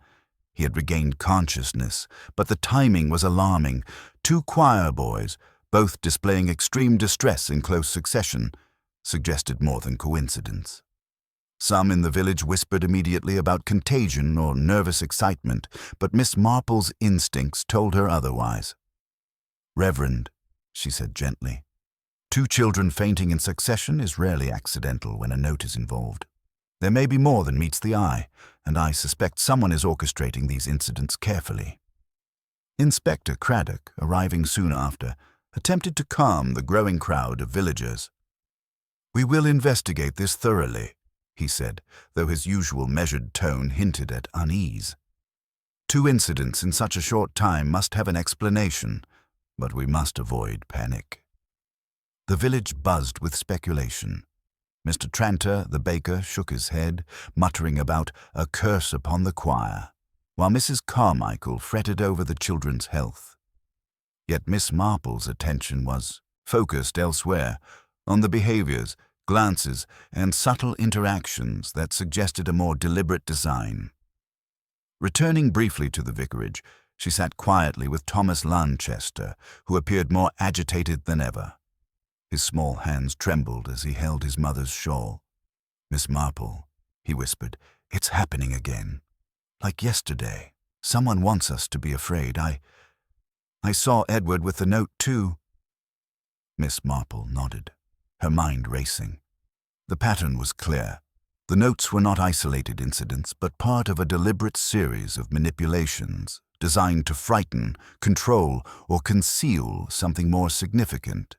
He had regained consciousness, but the timing was alarming. 2 choir boys, both displaying extreme distress in close succession, suggested more than coincidence. Some in the village whispered immediately about contagion or nervous excitement, but Miss Marple's instincts told her otherwise. "Reverend," she said gently, "2 children fainting in succession is rarely accidental when a note is involved. There may be more than meets the eye, and I suspect someone is orchestrating these incidents carefully." Inspector Craddock, arriving soon after, attempted to calm the growing crowd of villagers. "We will investigate this thoroughly," he said, though his usual measured tone hinted at unease. 2 incidents in such a short time must have an explanation, but we must avoid panic. The village buzzed with speculation. Mr. Tranter, the baker, shook his head, muttering about a curse upon the choir, while Mrs. Carmichael fretted over the children's health. Yet Miss Marple's attention was focused elsewhere, on the behaviors, glances, and subtle interactions that suggested a more deliberate design. Returning briefly to the vicarage, she sat quietly with Thomas Lanchester, who appeared more agitated than ever. His small hands trembled as he held his mother's shawl. "Miss Marple," he whispered, "it's happening again. Like yesterday. Someone wants us to be afraid. I saw Edward with the note too." Miss Marple nodded, her mind racing. The pattern was clear. The notes were not isolated incidents, but part of a deliberate series of manipulations designed to frighten, control, or conceal something more significant.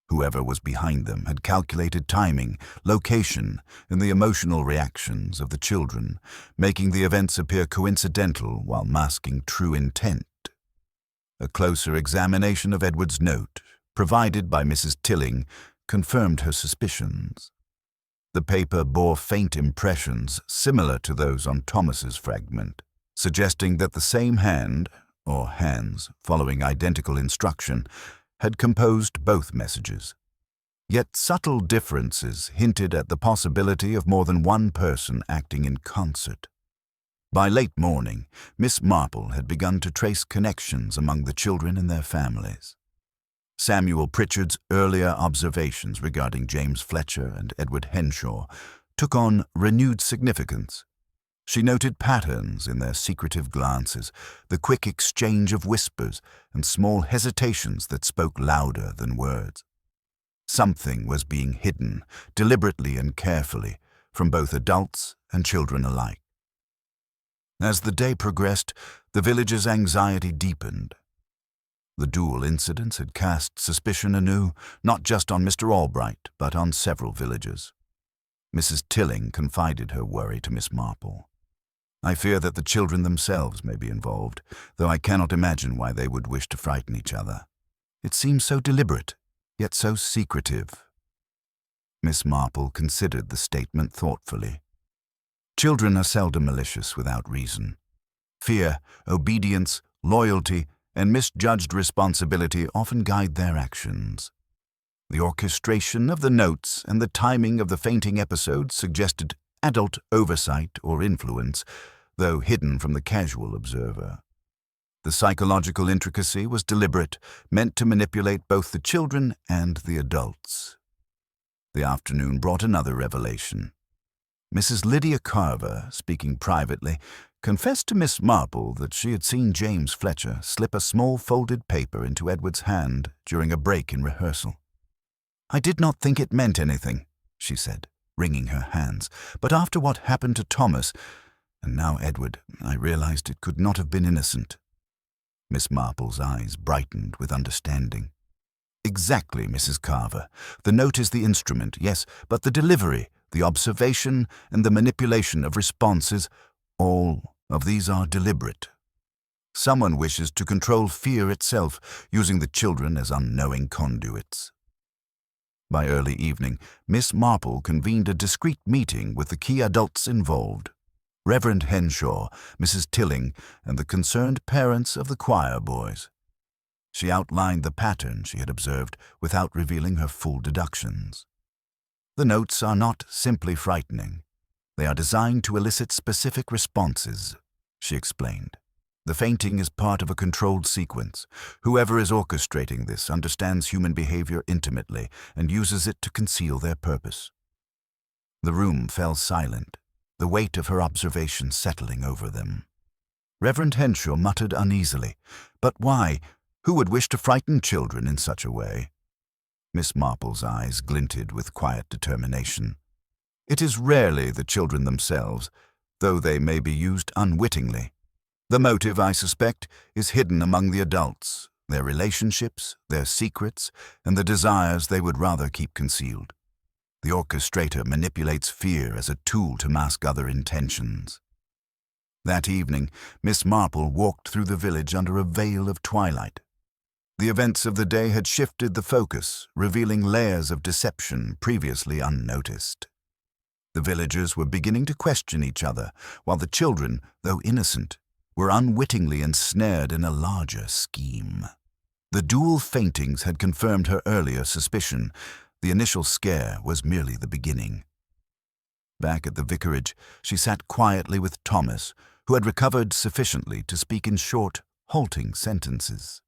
Whoever was behind them had calculated timing, location, and the emotional reactions of the children, making the events appear coincidental while masking true intent. A closer examination of Edward's note, provided by Mrs. Tilling, confirmed her suspicions. The paper bore faint impressions similar to those on Thomas's fragment, suggesting that the same hand, or hands, following identical instruction, had composed both messages. Yet subtle differences hinted at the possibility of more than one person acting in concert. By late morning, Miss Marple had begun to trace connections among the children and their families. Samuel Pritchard's earlier observations regarding James Fletcher and Edward Henshaw took on renewed significance. She noted patterns in their secretive glances, the quick exchange of whispers, and small hesitations that spoke louder than words. Something was being hidden, deliberately and carefully, from both adults and children alike. As the day progressed, the villagers' anxiety deepened. The duel incidents had cast suspicion anew, not just on Mr. Albright, but on several villagers. Mrs. Tilling confided her worry to Miss Marple. "I fear that the children themselves may be involved, though I cannot imagine why they would wish to frighten each other. It seems so deliberate, yet so secretive." Miss Marple considered the statement thoughtfully. Children are seldom malicious without reason. Fear, obedience, loyalty, and misjudged responsibility often guide their actions. The orchestration of the notes and the timing of the fainting episodes suggested adult oversight or influence, though hidden from the casual observer. The psychological intricacy was deliberate, meant to manipulate both the children and the adults. The afternoon brought another revelation. Mrs. Lydia Carver, speaking privately, confessed to Miss Marple that she had seen James Fletcher slip a small folded paper into Edward's hand during a break in rehearsal. "I did not think it meant anything," she said, wringing her hands, "but after what happened to Thomas, and now Edward, I realized it could not have been innocent." Miss Marple's eyes brightened with understanding. "Exactly, Mrs. Carver. The note is the instrument, yes, but the delivery, the observation, and the manipulation of responses, all of these are deliberate. Someone wishes to control fear itself, using the children as unknowing conduits." By early evening, Miss Marple convened a discreet meeting with the key adults involved: Reverend Henshaw, Mrs. Tilling, and the concerned parents of the choir boys. She outlined the pattern she had observed without revealing her full deductions. "The notes are not simply frightening. They are designed to elicit specific responses," she explained. "The fainting is part of a controlled sequence. Whoever is orchestrating this understands human behavior intimately and uses it to conceal their purpose." The room fell silent, the weight of her observation settling over them. Reverend Henshaw muttered uneasily, "But why? Who would wish to frighten children in such a way?" Miss Marple's eyes glinted with quiet determination. "It is rarely the children themselves, though they may be used unwittingly. The motive, I suspect, is hidden among the adults, their relationships, their secrets, and the desires they would rather keep concealed. The orchestrator manipulates fear as a tool to mask other intentions." That evening, Miss Marple walked through the village under a veil of twilight. The events of the day had shifted the focus, revealing layers of deception previously unnoticed. The villagers were beginning to question each other, while the children, though innocent, were unwittingly ensnared in a larger scheme. The dual faintings had confirmed her earlier suspicion. The initial scare was merely the beginning. Back at the vicarage, she sat quietly with Thomas, who had recovered sufficiently to speak in short, halting sentences.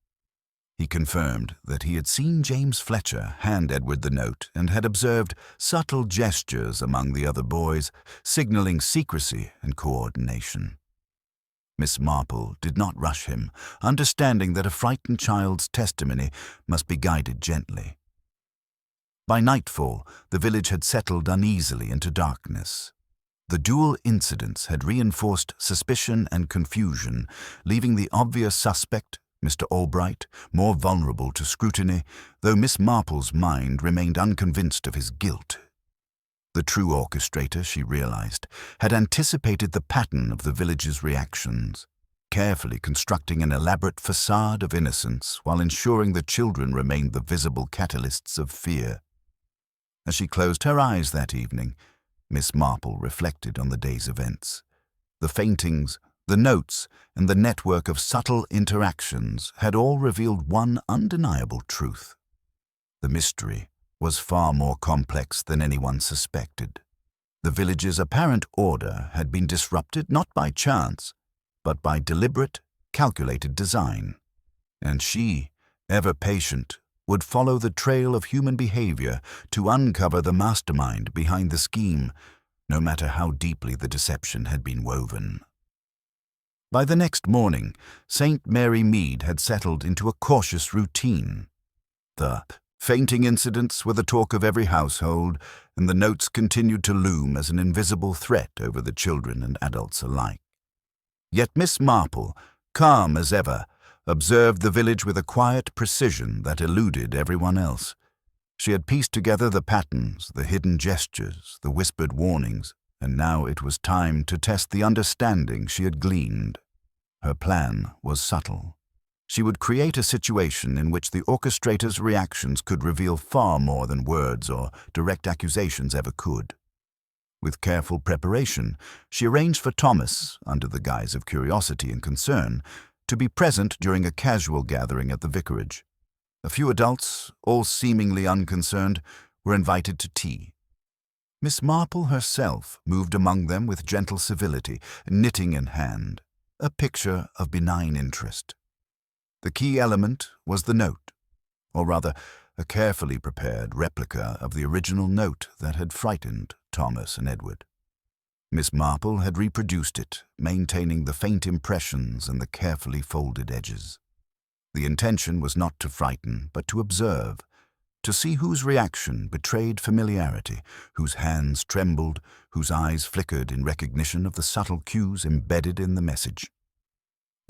He confirmed that he had seen James Fletcher hand Edward the note and had observed subtle gestures among the other boys, signaling secrecy and coordination. Miss Marple did not rush him, understanding that a frightened child's testimony must be guided gently. By nightfall, the village had settled uneasily into darkness. The dual incidents had reinforced suspicion and confusion, leaving the obvious suspect, Mr. Albright, more vulnerable to scrutiny, though Miss Marple's mind remained unconvinced of his guilt. The true orchestrator, she realized, had anticipated the pattern of the village's reactions, carefully constructing an elaborate facade of innocence while ensuring the children remained the visible catalysts of fear. As she closed her eyes that evening, Miss Marple reflected on the day's events. The faintings, the notes, and the network of subtle interactions had all revealed one undeniable truth. The mystery was far more complex than anyone suspected. The village's apparent order had been disrupted not by chance, but by deliberate, calculated design. And she, ever patient, would follow the trail of human behavior to uncover the mastermind behind the scheme, no matter how deeply the deception had been woven. By the next morning, St. Mary Mead had settled into a cautious routine. The fainting incidents were the talk of every household, and the notes continued to loom as an invisible threat over the children and adults alike. Yet Miss Marple, calm as ever, observed the village with a quiet precision that eluded everyone else. She had pieced together the patterns, the hidden gestures, the whispered warnings, and now it was time to test the understanding she had gleaned. Her plan was subtle. She would create a situation in which the orchestrator's reactions could reveal far more than words or direct accusations ever could. With careful preparation, she arranged for Thomas, under the guise of curiosity and concern, to be present during a casual gathering at the vicarage. A few adults, all seemingly unconcerned, were invited to tea. Miss Marple herself moved among them with gentle civility, knitting in hand, a picture of benign interest. The key element was the note, or rather, a carefully prepared replica of the original note that had frightened Thomas and Edward. Miss Marple had reproduced it, maintaining the faint impressions and the carefully folded edges. The intention was not to frighten, but to observe, to see whose reaction betrayed familiarity, whose hands trembled, whose eyes flickered in recognition of the subtle cues embedded in the message.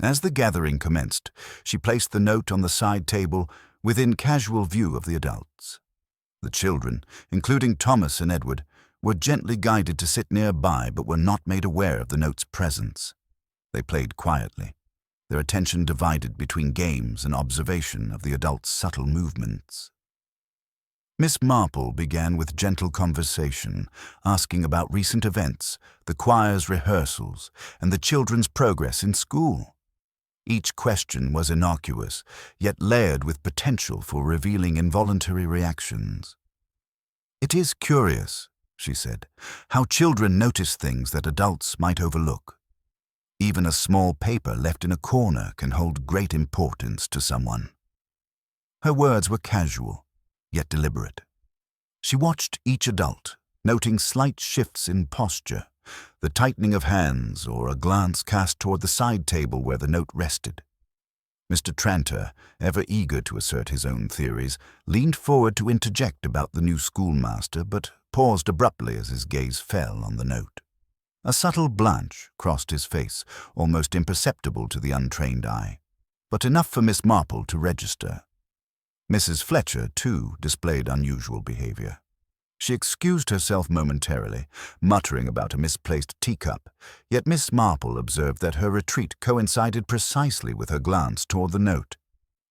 As the gathering commenced, she placed the note on the side table within casual view of the adults. The children, including Thomas and Edward, were gently guided to sit nearby but were not made aware of the note's presence. They played quietly, their attention divided between games and observation of the adults' subtle movements. Miss Marple began with gentle conversation, asking about recent events, the choir's rehearsals, and the children's progress in school. Each question was innocuous, yet layered with potential for revealing involuntary reactions. "It is curious," she said, "how children notice things that adults might overlook. Even a small paper left in a corner can hold great importance to someone. Her words were casual, yet deliberate. She watched each adult, noting slight shifts in posture, the tightening of hands or a glance cast toward the side table where the note rested. Mr. Tranter, ever eager to assert his own theories, leaned forward to interject about the new schoolmaster, but paused abruptly as his gaze fell on the note. A subtle blanch crossed his face, almost imperceptible to the untrained eye, but enough for Miss Marple to register. Mrs. Fletcher, too, displayed unusual behavior. She excused herself momentarily, muttering about a misplaced teacup, yet Miss Marple observed that her retreat coincided precisely with her glance toward the note.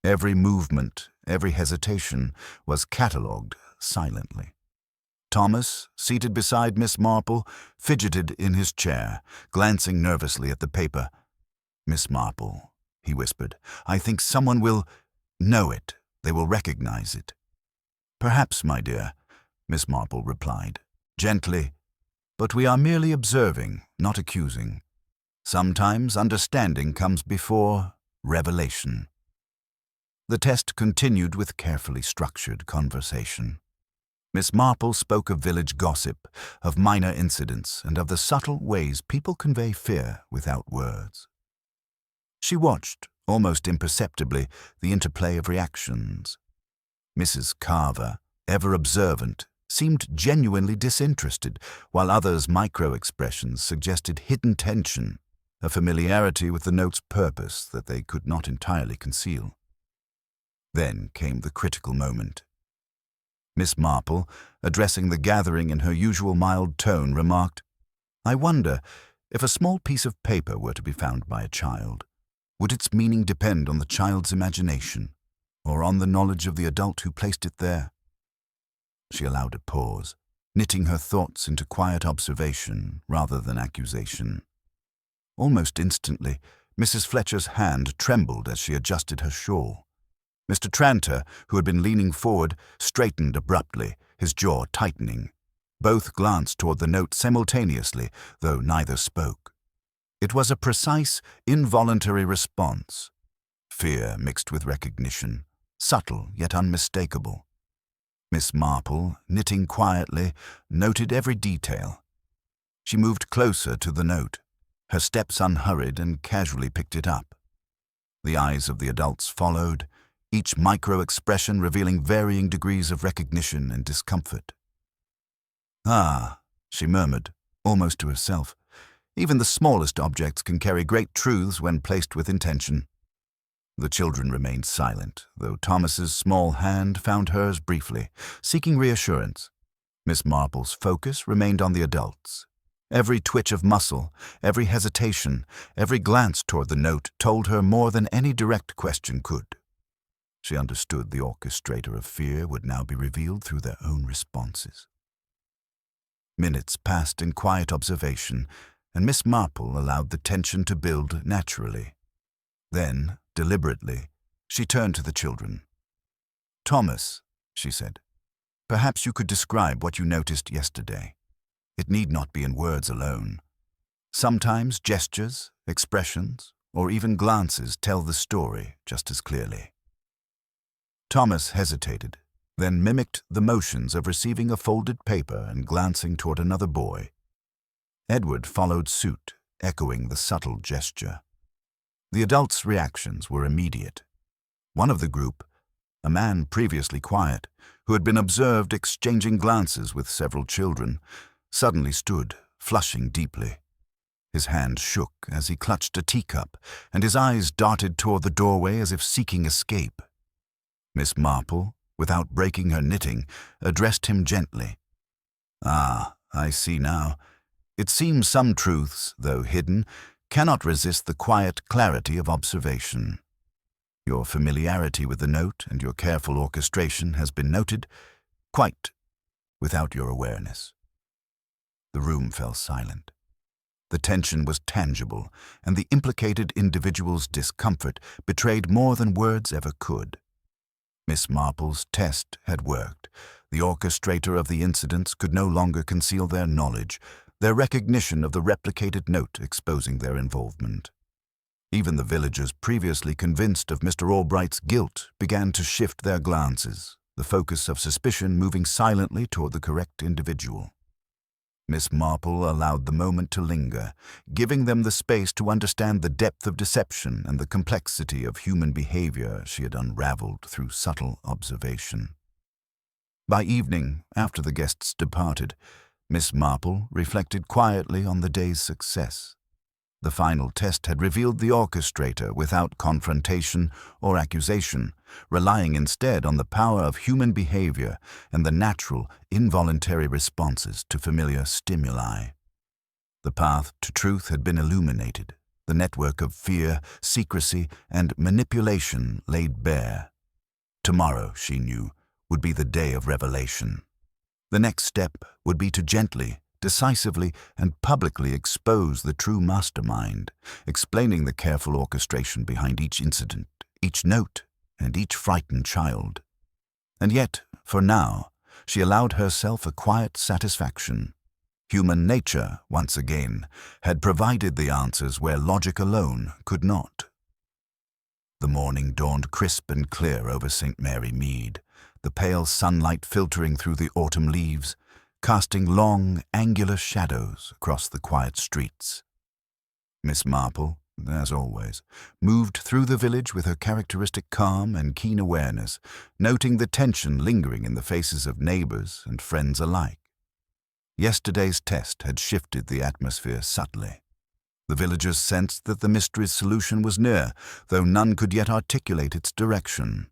Every movement, every hesitation, was catalogued silently. Thomas, seated beside Miss Marple, fidgeted in his chair, glancing nervously at the paper. "Miss Marple," he whispered, "I think someone will know it. They will recognize it." "Perhaps, my dear," Miss Marple replied, gently, "but we are merely observing, not accusing. Sometimes understanding comes before revelation." The test continued with carefully structured conversation. Miss Marple spoke of village gossip, of minor incidents, and of the subtle ways people convey fear without words. She watched, almost imperceptibly, the interplay of reactions. Mrs. Carver, ever observant, seemed genuinely disinterested, while others' micro-expressions suggested hidden tension, a familiarity with the note's purpose that they could not entirely conceal. Then came the critical moment. Miss Marple, addressing the gathering in her usual mild tone, remarked, "I wonder, if a small piece of paper were to be found by a child, would its meaning depend on the child's imagination, or on the knowledge of the adult who placed it there?" She allowed a pause, knitting her thoughts into quiet observation rather than accusation. Almost instantly, Mrs. Fletcher's hand trembled as she adjusted her shawl. Mr. Tranter, who had been leaning forward, straightened abruptly, his jaw tightening. Both glanced toward the note simultaneously, though neither spoke. It was a precise, involuntary response. Fear mixed with recognition, subtle yet unmistakable. Miss Marple, knitting quietly, noted every detail. She moved closer to the note, her steps unhurried, and casually picked it up. The eyes of the adults followed, each micro-expression revealing varying degrees of recognition and discomfort. "Ah," she murmured, almost to herself, "even the smallest objects can carry great truths when placed with intention." The children remained silent, though Thomas's small hand found hers briefly, seeking reassurance. Miss Marple's focus remained on the adults. Every twitch of muscle, every hesitation, every glance toward the note told her more than any direct question could. She understood the orchestrator of fear would now be revealed through their own responses. Minutes passed in quiet observation, and Miss Marple allowed the tension to build naturally. Then, deliberately, she turned to the children. "Thomas," she said, "perhaps you could describe what you noticed yesterday. It need not be in words alone. Sometimes gestures, expressions, or even glances tell the story just as clearly." Thomas hesitated, then mimicked the motions of receiving a folded paper and glancing toward another boy. Edward followed suit, echoing the subtle gesture. The adults' reactions were immediate. One of the group, a man previously quiet, who had been observed exchanging glances with several children, suddenly stood, flushing deeply. His hand shook as he clutched a teacup, and his eyes darted toward the doorway as if seeking escape. Miss Marple, without breaking her knitting, addressed him gently. "Ah, I see now. It seems some truths, though hidden, cannot resist the quiet clarity of observation. Your familiarity with the note and your careful orchestration has been noted, quite without your awareness." The room fell silent. The tension was tangible, and the implicated individual's discomfort betrayed more than words ever could. Miss Marple's test had worked. The orchestrator of the incidents could no longer conceal their knowledge. their recognition of the replicated note exposing their involvement. Even the villagers previously convinced of Mr. Albright's guilt began to shift their glances, the focus of suspicion moving silently toward the correct individual. Miss Marple allowed the moment to linger, giving them the space to understand the depth of deception and the complexity of human behavior she had unraveled through subtle observation. By evening, after the guests departed, Miss Marple reflected quietly on the day's success. The final test had revealed the orchestrator without confrontation or accusation, relying instead on the power of human behavior and the natural, involuntary responses to familiar stimuli. The path to truth had been illuminated, the network of fear, secrecy, and manipulation laid bare. Tomorrow, she knew, would be the day of revelation. The next step would be to gently, decisively, and publicly expose the true mastermind, explaining the careful orchestration behind each incident, each note, and each frightened child. And yet, for now, she allowed herself a quiet satisfaction. Human nature, once again, had provided the answers where logic alone could not. The morning dawned crisp and clear over St. Mary Mead, the pale sunlight filtering through the autumn leaves, casting long, angular shadows across the quiet streets. Miss Marple, as always, moved through the village with her characteristic calm and keen awareness, noting the tension lingering in the faces of neighbors and friends alike. Yesterday's test had shifted the atmosphere subtly. The villagers sensed that the mystery's solution was near, though none could yet articulate its direction.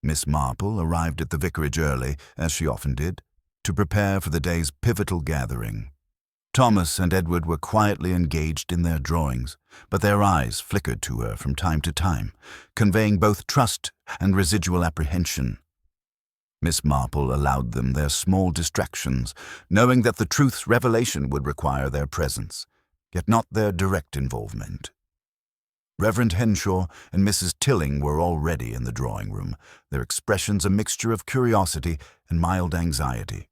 Miss Marple arrived at the vicarage early, as she often did, to prepare for the day's pivotal gathering. Thomas and Edward were quietly engaged in their drawings, but their eyes flickered to her from time to time, conveying both trust and residual apprehension. Miss Marple allowed them their small distractions, knowing that the truth's revelation would require their presence, yet not their direct involvement. Reverend Henshaw and Mrs. Tilling were already in the drawing room, their expressions a mixture of curiosity and mild anxiety.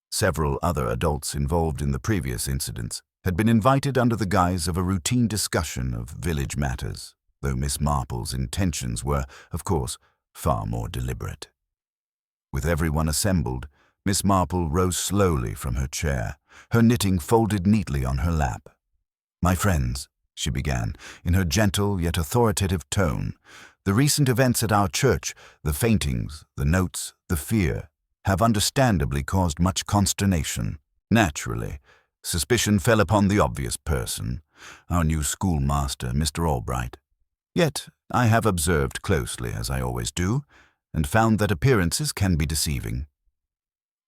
Several other adults involved in the previous incidents had been invited under the guise of a routine discussion of village matters, though Miss Marple's intentions were, of course, far more deliberate. With everyone assembled, Miss Marple rose slowly from her chair, her knitting folded neatly on her lap. "My friends," she began, in her gentle yet authoritative tone, "the recent events at our church, the faintings, the notes, the fear, have understandably caused much consternation. Naturally, suspicion fell upon the obvious person, our new schoolmaster, Mr. Albright. Yet I have observed closely, as I always do, and found that appearances can be deceiving."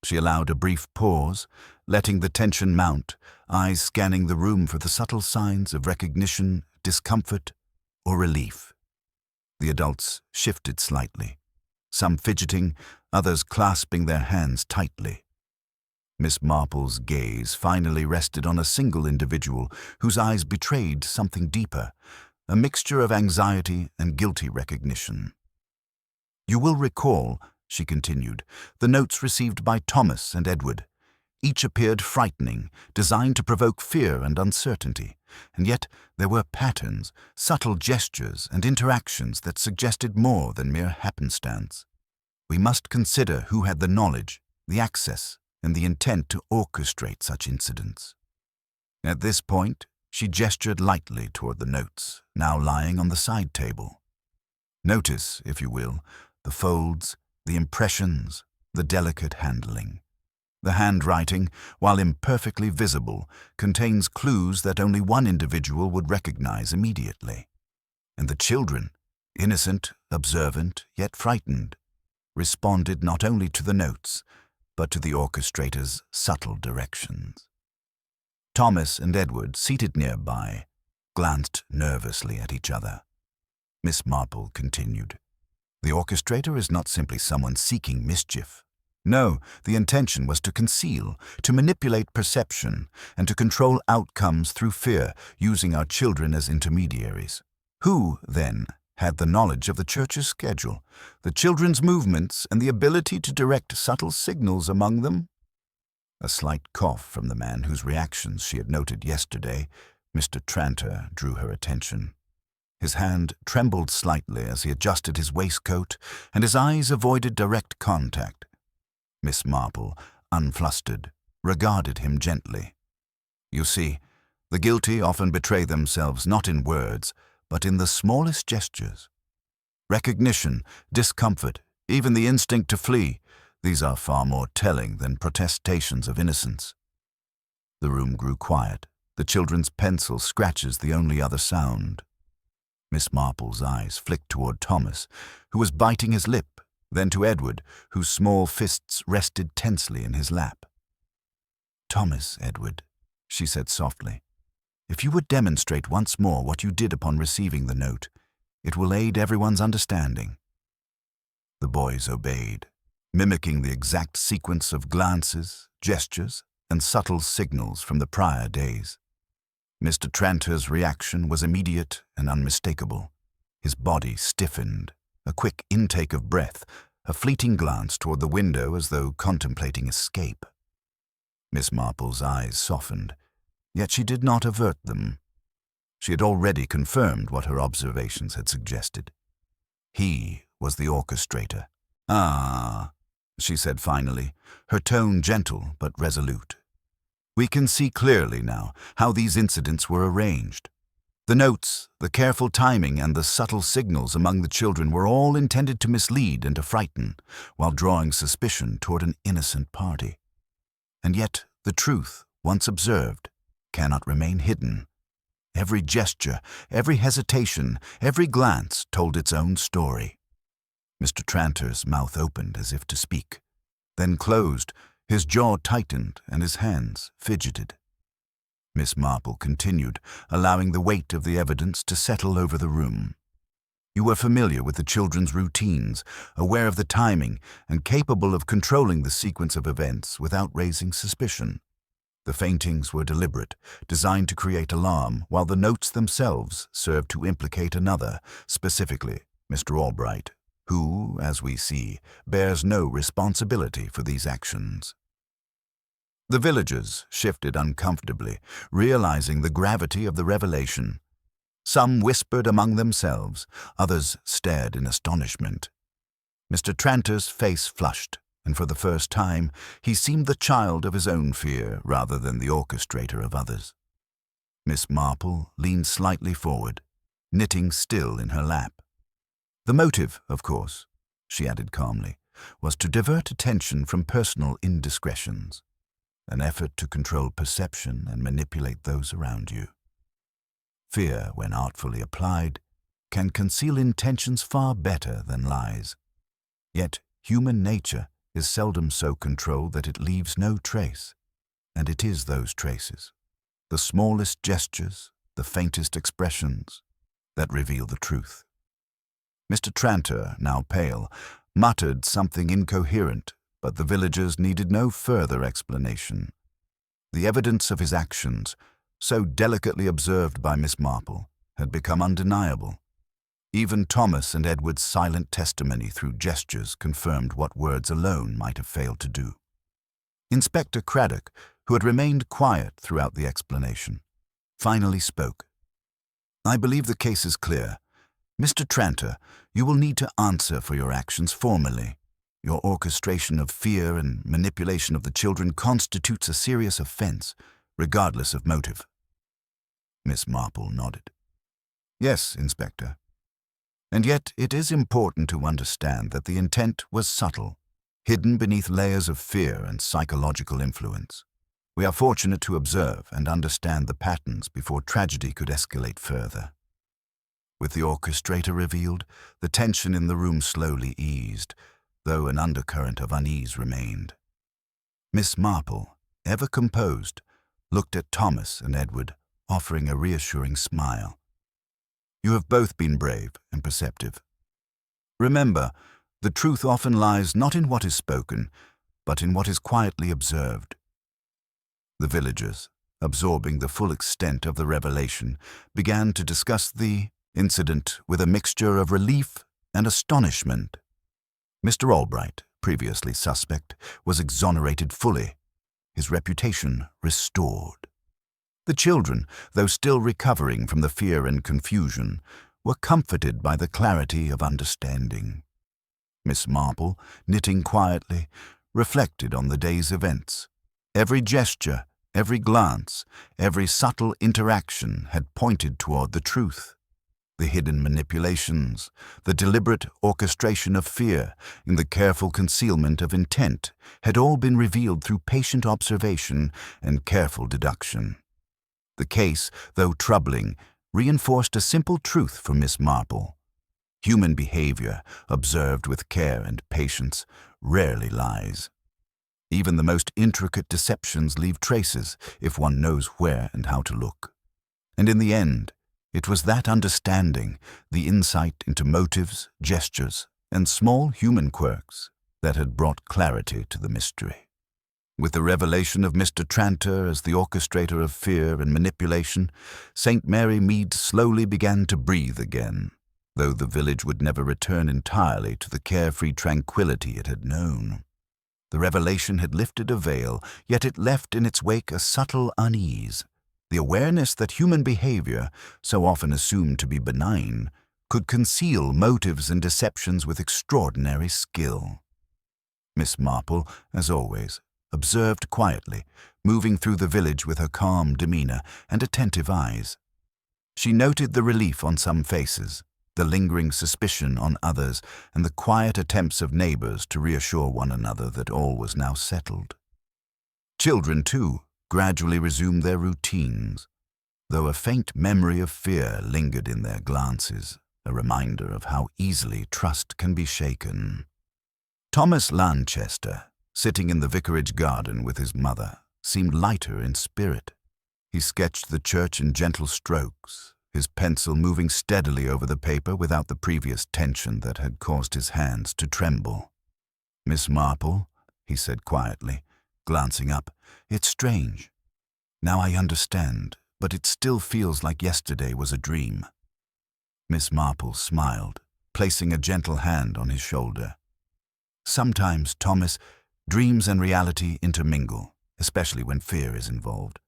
She allowed a brief pause, letting the tension mount, eyes scanning the room for the subtle signs of recognition, discomfort, or relief. The adults shifted slightly, some fidgeting, others clasping their hands tightly. Miss Marple's gaze finally rested on a single individual whose eyes betrayed something deeper, a mixture of anxiety and guilty recognition. "You will recall," she continued, "the notes received by Thomas and Edward. Each appeared frightening, designed to provoke fear and uncertainty, and yet there were patterns, subtle gestures, and interactions that suggested more than mere happenstance. We must consider who had the knowledge, the access, and the intent to orchestrate such incidents." At this point, she gestured lightly toward the notes, now lying on the side table. "Notice, if you will, the folds, the impressions, the delicate handling. The handwriting, while imperfectly visible, contains clues that only one individual would recognize immediately. And the children, innocent, observant, yet frightened, responded not only to the notes, but to the orchestrator's subtle directions." Thomas and Edward, seated nearby, glanced nervously at each other. Miss Marple continued, "The orchestrator is not simply someone seeking mischief. No, the intention was to conceal, to manipulate perception, and to control outcomes through fear, using our children as intermediaries. Who, then, had the knowledge of the church's schedule, the children's movements, and the ability to direct subtle signals among them?" A slight cough from the man whose reactions she had noted yesterday, Mr. Tranter, drew her attention. His hand trembled slightly as he adjusted his waistcoat, and his eyes avoided direct contact. Miss Marple, unflustered, regarded him gently. You see, the guilty often betray themselves not in words, but in the smallest gestures. Recognition, discomfort, even the instinct to flee, these are far more telling than protestations of innocence. The room grew quiet, the children's pencil scratches the only other sound. Miss Marple's eyes flicked toward Thomas, who was biting his lip, then to Edward, whose small fists rested tensely in his lap. "Thomas, Edward," she said softly, "if you would demonstrate once more what you did upon receiving the note, it will aid everyone's understanding." The boys obeyed, mimicking the exact sequence of glances, gestures, and subtle signals from the prior days. Mr. Tranter's reaction was immediate and unmistakable. His body stiffened, a quick intake of breath, a fleeting glance toward the window as though contemplating escape. Miss Marple's eyes softened, yet she did not avert them. She had already confirmed what her observations had suggested. He was the orchestrator. "Ah," she said finally, her tone gentle but resolute. "We can see clearly now how these incidents were arranged. The notes, the careful timing, and the subtle signals among the children were all intended to mislead and to frighten, while drawing suspicion toward an innocent party. And yet the truth, once observed, cannot remain hidden. Every gesture, every hesitation, every glance told its own story." Mr. Tranter's mouth opened as if to speak, then closed. His jaw tightened and his hands fidgeted. Miss Marple continued, allowing the weight of the evidence to settle over the room. "You were familiar with the children's routines, aware of the timing, and capable of controlling the sequence of events without raising suspicion. The faintings were deliberate, designed to create alarm, while the notes themselves served to implicate another, specifically Mr. Albright, who, as we see, bears no responsibility for these actions." The villagers shifted uncomfortably, realizing the gravity of the revelation. Some whispered among themselves, others stared in astonishment. Mr. Tranter's face flushed, and for the first time he seemed the child of his own fear rather than the orchestrator of others. Miss Marple leaned slightly forward, knitting still in her lap. "The motive, of course," she added calmly, "was to divert attention from personal indiscretions, an effort to control perception and manipulate those around you. Fear, when artfully applied, can conceal intentions far better than lies. Yet human nature is seldom so controlled that it leaves no trace, and it is those traces, the smallest gestures, the faintest expressions, that reveal the truth." Mr. Tranter, now pale, muttered something incoherent, but the villagers needed no further explanation. The evidence of his actions, so delicately observed by Miss Marple, had become undeniable. Even Thomas and Edward's silent testimony through gestures confirmed what words alone might have failed to do. Inspector Craddock, who had remained quiet throughout the explanation, finally spoke. "I believe the case is clear. Mr. Tranter, you will need to answer for your actions formally. Your orchestration of fear and manipulation of the children constitutes a serious offense, regardless of motive." Miss Marple nodded. "Yes, Inspector. And yet it is important to understand that the intent was subtle, hidden beneath layers of fear and psychological influence. We are fortunate to observe and understand the patterns before tragedy could escalate further." With the orchestrator revealed, the tension in the room slowly eased, though an undercurrent of unease remained. Miss Marple, ever composed, looked at Thomas and Edward, offering a reassuring smile. "You have both been brave and perceptive. Remember, the truth often lies not in what is spoken, but in what is quietly observed." The villagers, absorbing the full extent of the revelation, began to discuss the incident with a mixture of relief and astonishment. Mr. Albright, previously suspect, was exonerated fully. his reputation restored. The children, though still recovering from the fear and confusion, were comforted by the clarity of understanding. Miss Marple, knitting quietly, reflected on the day's events. Every gesture, every glance, every subtle interaction had pointed toward the truth. The hidden manipulations, the deliberate orchestration of fear, and the careful concealment of intent had all been revealed through patient observation and careful deduction. The case, though troubling, reinforced a simple truth for Miss Marple. Human behavior, observed with care and patience, rarely lies. Even the most intricate deceptions leave traces if one knows where and how to look. And in the end, it was that understanding, the insight into motives, gestures, and small human quirks that had brought clarity to the mystery. With the revelation of Mr. Tranter as the orchestrator of fear and manipulation, St. Mary Mead slowly began to breathe again, though the village would never return entirely to the carefree tranquility it had known. The revelation had lifted a veil, yet it left in its wake a subtle unease. The awareness that human behavior, so often assumed to be benign, could conceal motives and deceptions with extraordinary skill. Miss Marple, as always, observed quietly, moving through the village with her calm demeanor and attentive eyes. She noted the relief on some faces, the lingering suspicion on others, and the quiet attempts of neighbors to reassure one another that all was now settled. Children, too, gradually resumed their routines, though a faint memory of fear lingered in their glances, a reminder of how easily trust can be shaken. Thomas Lanchester, sitting in the vicarage garden with his mother, seemed lighter in spirit. He sketched the church in gentle strokes, his pencil moving steadily over the paper without the previous tension that had caused his hands to tremble. "Miss Marple," he said quietly, glancing up, "it's strange. Now I understand, but it still feels like yesterday was a dream." Miss Marple smiled, placing a gentle hand on his shoulder. "Sometimes, Thomas, dreams and reality intermingle, especially when fear is involved.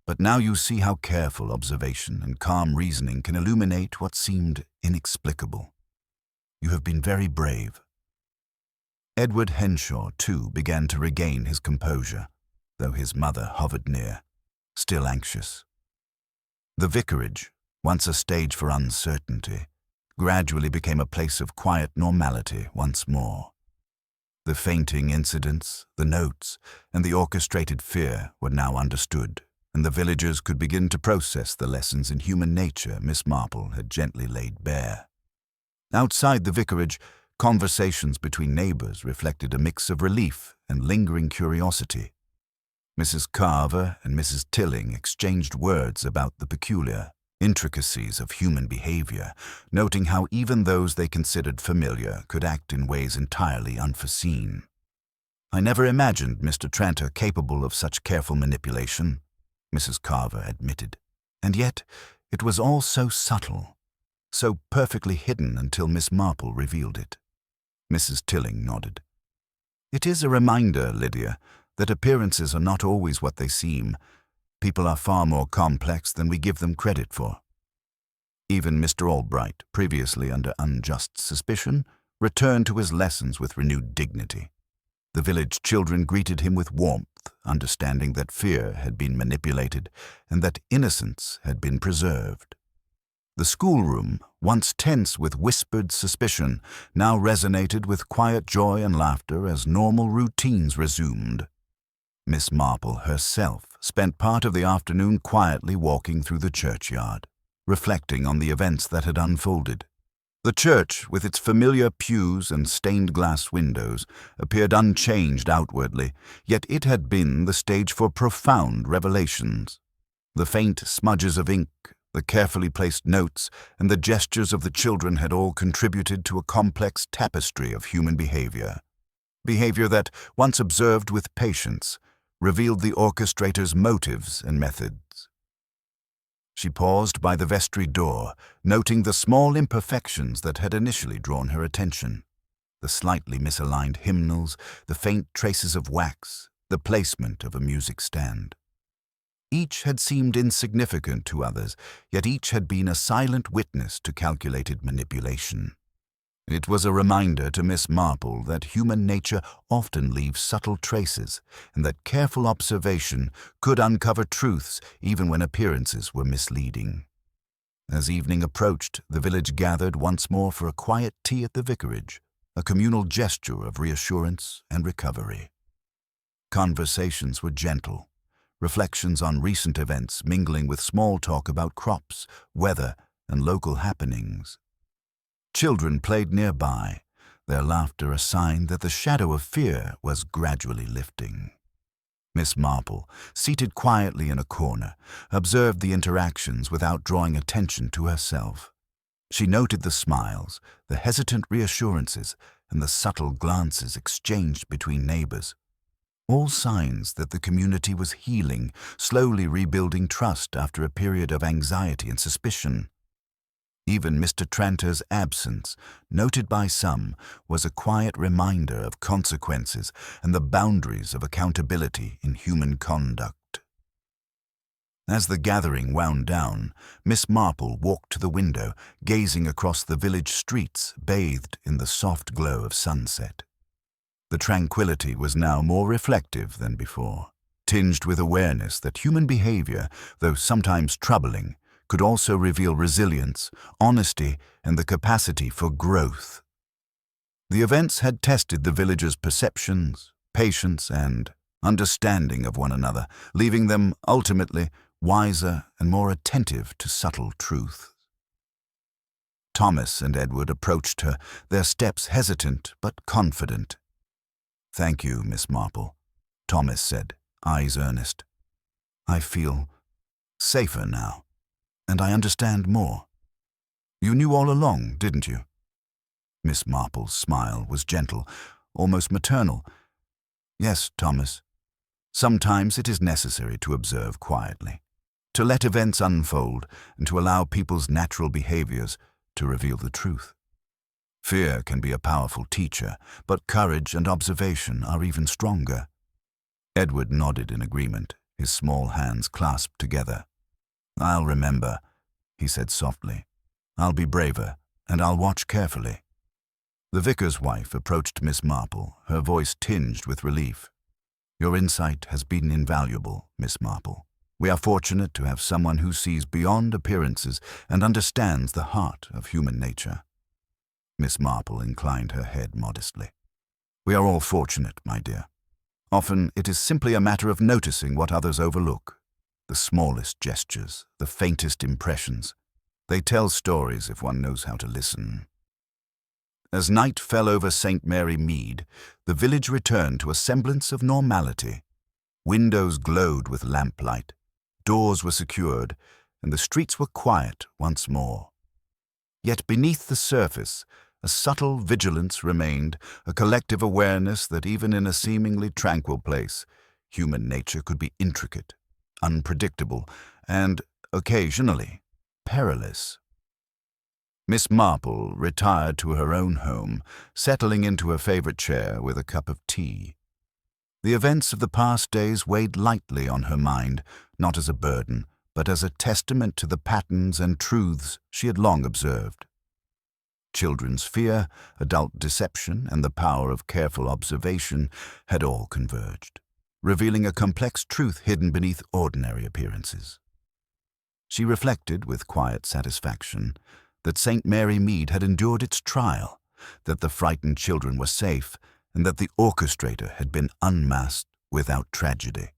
But now you see how careful observation and calm reasoning can illuminate what seemed inexplicable. You have been very brave." Edward Henshaw, too, began to regain his composure, though his mother hovered near, still anxious. The vicarage, once a stage for uncertainty, gradually became a place of quiet normality once more. The fainting incidents, the notes, and the orchestrated fear were now understood, and the villagers could begin to process the lessons in human nature Miss Marple had gently laid bare. Outside the vicarage, conversations between neighbors reflected a mix of relief and lingering curiosity. Mrs. Carver and Mrs. Tilling exchanged words about the peculiar intricacies of human behavior, noting how even those they considered familiar could act in ways entirely unforeseen. "I never imagined Mr. Tranter capable of such careful manipulation," Mrs. Carver admitted. "And yet it was all so subtle, so perfectly hidden until Miss Marple revealed it." Mrs. Tilling nodded. "It is a reminder, Lydia, that appearances are not always what they seem. People are far more complex than we give them credit for." Even Mr. Albright, previously under unjust suspicion, returned to his lessons with renewed dignity. The village children greeted him with warmth, understanding that fear had been manipulated and that innocence had been preserved. The schoolroom, once tense with whispered suspicion, now resonated with quiet joy and laughter as normal routines resumed. Miss Marple herself spent part of the afternoon quietly walking through the churchyard, reflecting on the events that had unfolded. The church, with its familiar pews and stained glass windows, appeared unchanged outwardly, yet it had been the stage for profound revelations. The faint smudges of ink, the carefully placed notes, and the gestures of the children had all contributed to a complex tapestry of human behavior. Behavior that, once observed with patience, revealed the orchestrator's motives and methods. She paused by the vestry door, noting the small imperfections that had initially drawn her attention. The slightly misaligned hymnals, the faint traces of wax, the placement of a music stand. Each had seemed insignificant to others, yet each had been a silent witness to calculated manipulation. It was a reminder to Miss Marple that human nature often leaves subtle traces, and that careful observation could uncover truths even when appearances were misleading. As evening approached, the village gathered once more for a quiet tea at the vicarage, a communal gesture of reassurance and recovery. Conversations were gentle, reflections on recent events mingling with small talk about crops, weather, and local happenings. Children played nearby, their laughter a sign that the shadow of fear was gradually lifting. Miss Marple, seated quietly in a corner, observed the interactions without drawing attention to herself. She noted the smiles, the hesitant reassurances, and the subtle glances exchanged between neighbors. All signs that the community was healing, slowly rebuilding trust after a period of anxiety and suspicion. Even Mr. Tranter's absence, noted by some, was a quiet reminder of consequences and the boundaries of accountability in human conduct. As the gathering wound down, Miss Marple walked to the window, gazing across the village streets bathed in the soft glow of sunset. The tranquility was now more reflective than before, tinged with awareness that human behavior, though sometimes troubling, could also reveal resilience, honesty, and the capacity for growth. The events had tested the villagers' perceptions, patience, and understanding of one another, leaving them, ultimately, wiser and more attentive to subtle truths. Thomas and Edward approached her, their steps hesitant but confident. "Thank you, Miss Marple," Thomas said, eyes earnest. "I feel safer now, and I understand more. You knew all along, didn't you?" Miss Marple's smile was gentle, almost maternal. "Yes, Thomas. Sometimes it is necessary to observe quietly, to let events unfold, and to allow people's natural behaviors to reveal the truth. Fear can be a powerful teacher, but courage and observation are even stronger." Edward nodded in agreement, his small hands clasped together. "I'll remember," he said softly. "I'll be braver, and I'll watch carefully." The vicar's wife approached Miss Marple, her voice tinged with relief. "Your insight has been invaluable, Miss Marple. We are fortunate to have someone who sees beyond appearances and understands the heart of human nature." Miss Marple inclined her head modestly. "We are all fortunate, my dear. Often it is simply a matter of noticing what others overlook. The smallest gestures, the faintest impressions. They tell stories if one knows how to listen." As night fell over St. Mary Mead, the village returned to a semblance of normality. Windows glowed with lamplight, doors were secured, and the streets were quiet once more. Yet beneath the surface, a subtle vigilance remained, a collective awareness that even in a seemingly tranquil place, human nature could be intricate, unpredictable, and, occasionally, perilous. Miss Marple retired to her own home, settling into her favorite chair with a cup of tea. The events of the past days weighed lightly on her mind, not as a burden, but as a testament to the patterns and truths she had long observed. Children's fear, adult deception, and the power of careful observation had all converged, revealing a complex truth hidden beneath ordinary appearances. She reflected with quiet satisfaction that St. Mary Mead had endured its trial, that the frightened children were safe, and that the orchestrator had been unmasked without tragedy.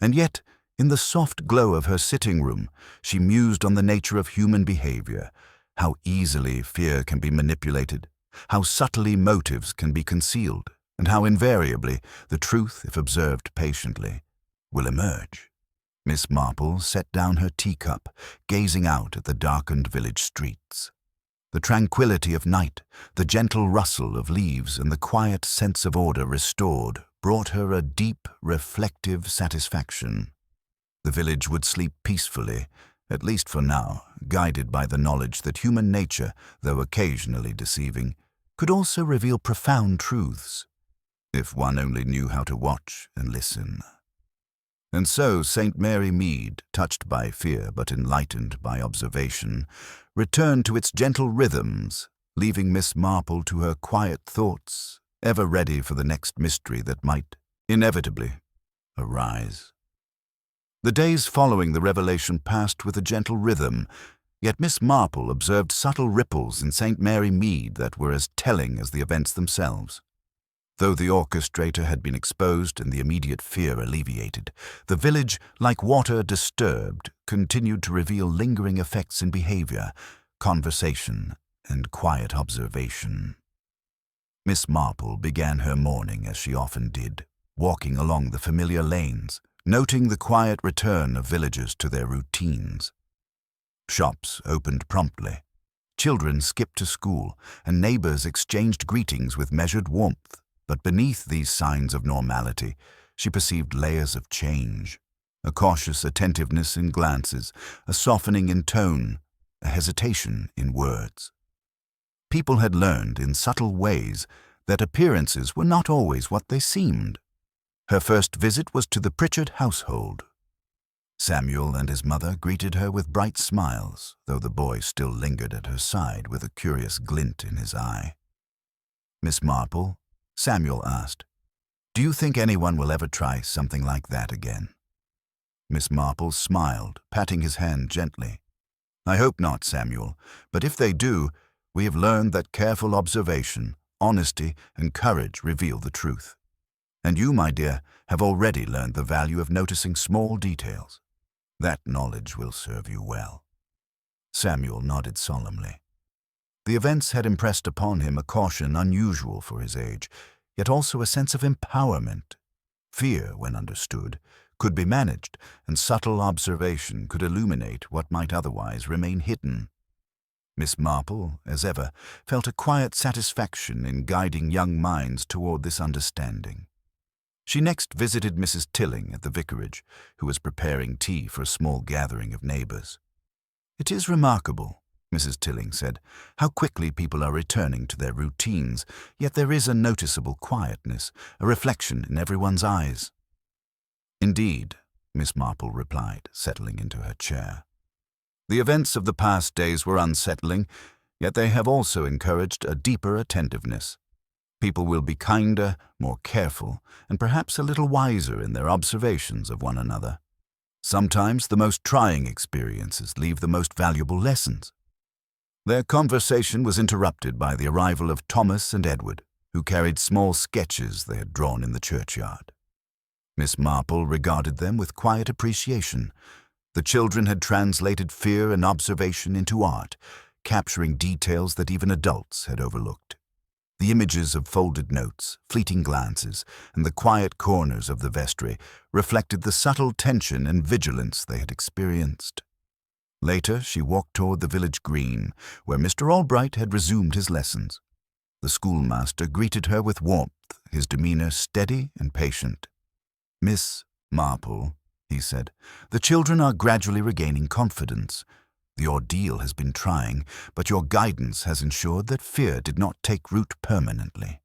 And yet, in the soft glow of her sitting room, she mused on the nature of human behavior, how easily fear can be manipulated, how subtly motives can be concealed, and how invariably the truth, if observed patiently, will emerge. Miss Marple set down her teacup, gazing out at the darkened village streets. The tranquility of night, the gentle rustle of leaves, and the quiet sense of order restored brought her a deep, reflective satisfaction. The village would sleep peacefully, at least for now, guided by the knowledge that human nature, though occasionally deceiving, could also reveal profound truths. if one only knew how to watch and listen. And so St. Mary Mead, touched by fear but enlightened by observation, returned to its gentle rhythms, leaving Miss Marple to her quiet thoughts, ever ready for the next mystery that might inevitably arise. The days following the revelation passed with a gentle rhythm, yet Miss Marple observed subtle ripples in St. Mary Mead that were as telling as the events themselves. Though the orchestrator had been exposed and the immediate fear alleviated, the village, like water disturbed, continued to reveal lingering effects in behavior, conversation, and quiet observation. Miss Marple began her morning as she often did, walking along the familiar lanes, noting the quiet return of villagers to their routines. Shops opened promptly. Children skipped to school, and neighbors exchanged greetings with measured warmth. But beneath these signs of normality, she perceived layers of change, a cautious attentiveness in glances, a softening in tone, a hesitation in words. People had learned in subtle ways that appearances were not always what they seemed. Her first visit was to the Pritchard household. Samuel and his mother greeted her with bright smiles, though the boy still lingered at her side with a curious glint in his eye. "Miss Marple," Samuel asked, "do you think anyone will ever try something like that again?" Miss Marple smiled, patting his hand gently. "I hope not, Samuel, but if they do, we have learned that careful observation, honesty, and courage reveal the truth. And you, my dear, have already learned the value of noticing small details. That knowledge will serve you well." Samuel nodded solemnly. The events had impressed upon him a caution unusual for his age, yet also a sense of empowerment. Fear, when understood, could be managed, and subtle observation could illuminate what might otherwise remain hidden. Miss Marple, as ever, felt a quiet satisfaction in guiding young minds toward this understanding. She next visited Mrs. Tilling at the vicarage, who was preparing tea for a small gathering of neighbors. "It is remarkable," Mrs. Tilling said, "how quickly people are returning to their routines, yet there is a noticeable quietness, a reflection in everyone's eyes." "Indeed," Miss Marple replied, settling into her chair. "The events of the past days were unsettling, yet they have also encouraged a deeper attentiveness. People will be kinder, more careful, and perhaps a little wiser in their observations of one another. Sometimes the most trying experiences leave the most valuable lessons." Their conversation was interrupted by the arrival of Thomas and Edward, who carried small sketches they had drawn in the churchyard. Miss Marple regarded them with quiet appreciation. The children had translated fear and observation into art, capturing details that even adults had overlooked. The images of folded notes, fleeting glances, and the quiet corners of the vestry reflected the subtle tension and vigilance they had experienced. Later, she walked toward the village green, where Mr. Albright had resumed his lessons. The schoolmaster greeted her with warmth, his demeanor steady and patient. "Miss Marple," he said, "the children are gradually regaining confidence. The ordeal has been trying, but your guidance has ensured that fear did not take root permanently."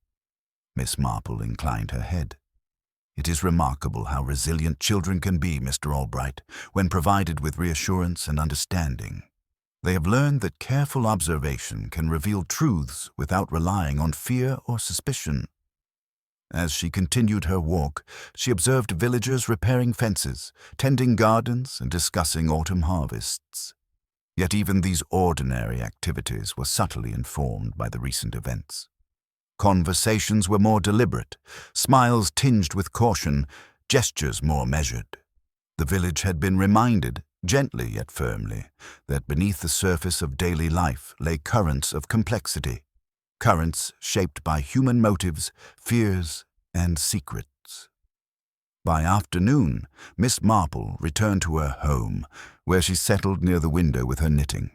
Miss Marple inclined her head. "It is remarkable how resilient children can be, Mr. Albright, when provided with reassurance and understanding. They have learned that careful observation can reveal truths without relying on fear or suspicion." As she continued her walk, she observed villagers repairing fences, tending gardens, and discussing autumn harvests. Yet even these ordinary activities were subtly informed by the recent events. Conversations were more deliberate, smiles tinged with caution, gestures more measured. The village had been reminded, gently yet firmly, that beneath the surface of daily life lay currents of complexity, currents shaped by human motives, fears, and secrets. By afternoon, Miss Marple returned to her home, where she settled near the window with her knitting.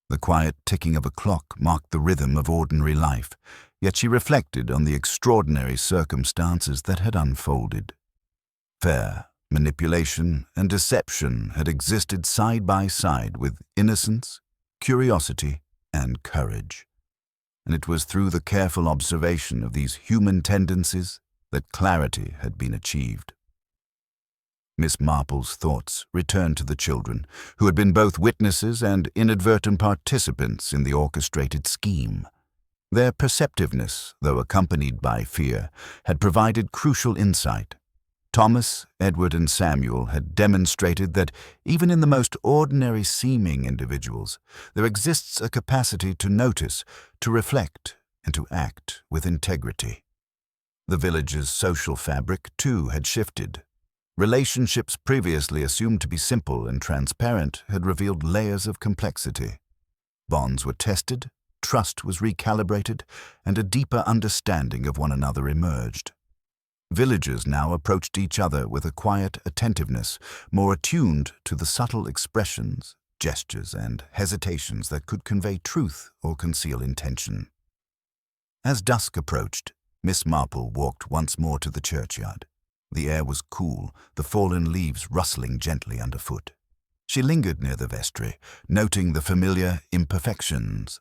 The quiet ticking of a clock marked the rhythm of ordinary life, yet she reflected on the extraordinary circumstances that had unfolded. Fear, manipulation, and deception had existed side by side with innocence, curiosity, and courage. and it was through the careful observation of these human tendencies that clarity had been achieved. Miss Marple's thoughts returned to the children, who had been both witnesses and inadvertent participants in the orchestrated scheme. Their perceptiveness, though accompanied by fear, had provided crucial insight. Thomas, Edward, and Samuel had demonstrated that even in the most ordinary-seeming individuals, there exists a capacity to notice, to reflect, and to act with integrity. The village's social fabric, too, had shifted. Relationships previously assumed to be simple and transparent had revealed layers of complexity. Bonds were tested, trust was recalibrated, and a deeper understanding of one another emerged. Villagers now approached each other with a quiet attentiveness, more attuned to the subtle expressions, gestures, and hesitations that could convey truth or conceal intention. As dusk approached, Miss Marple walked once more to the churchyard. The air was cool, the fallen leaves rustling gently underfoot. She lingered near the vestry, noting the familiar imperfections,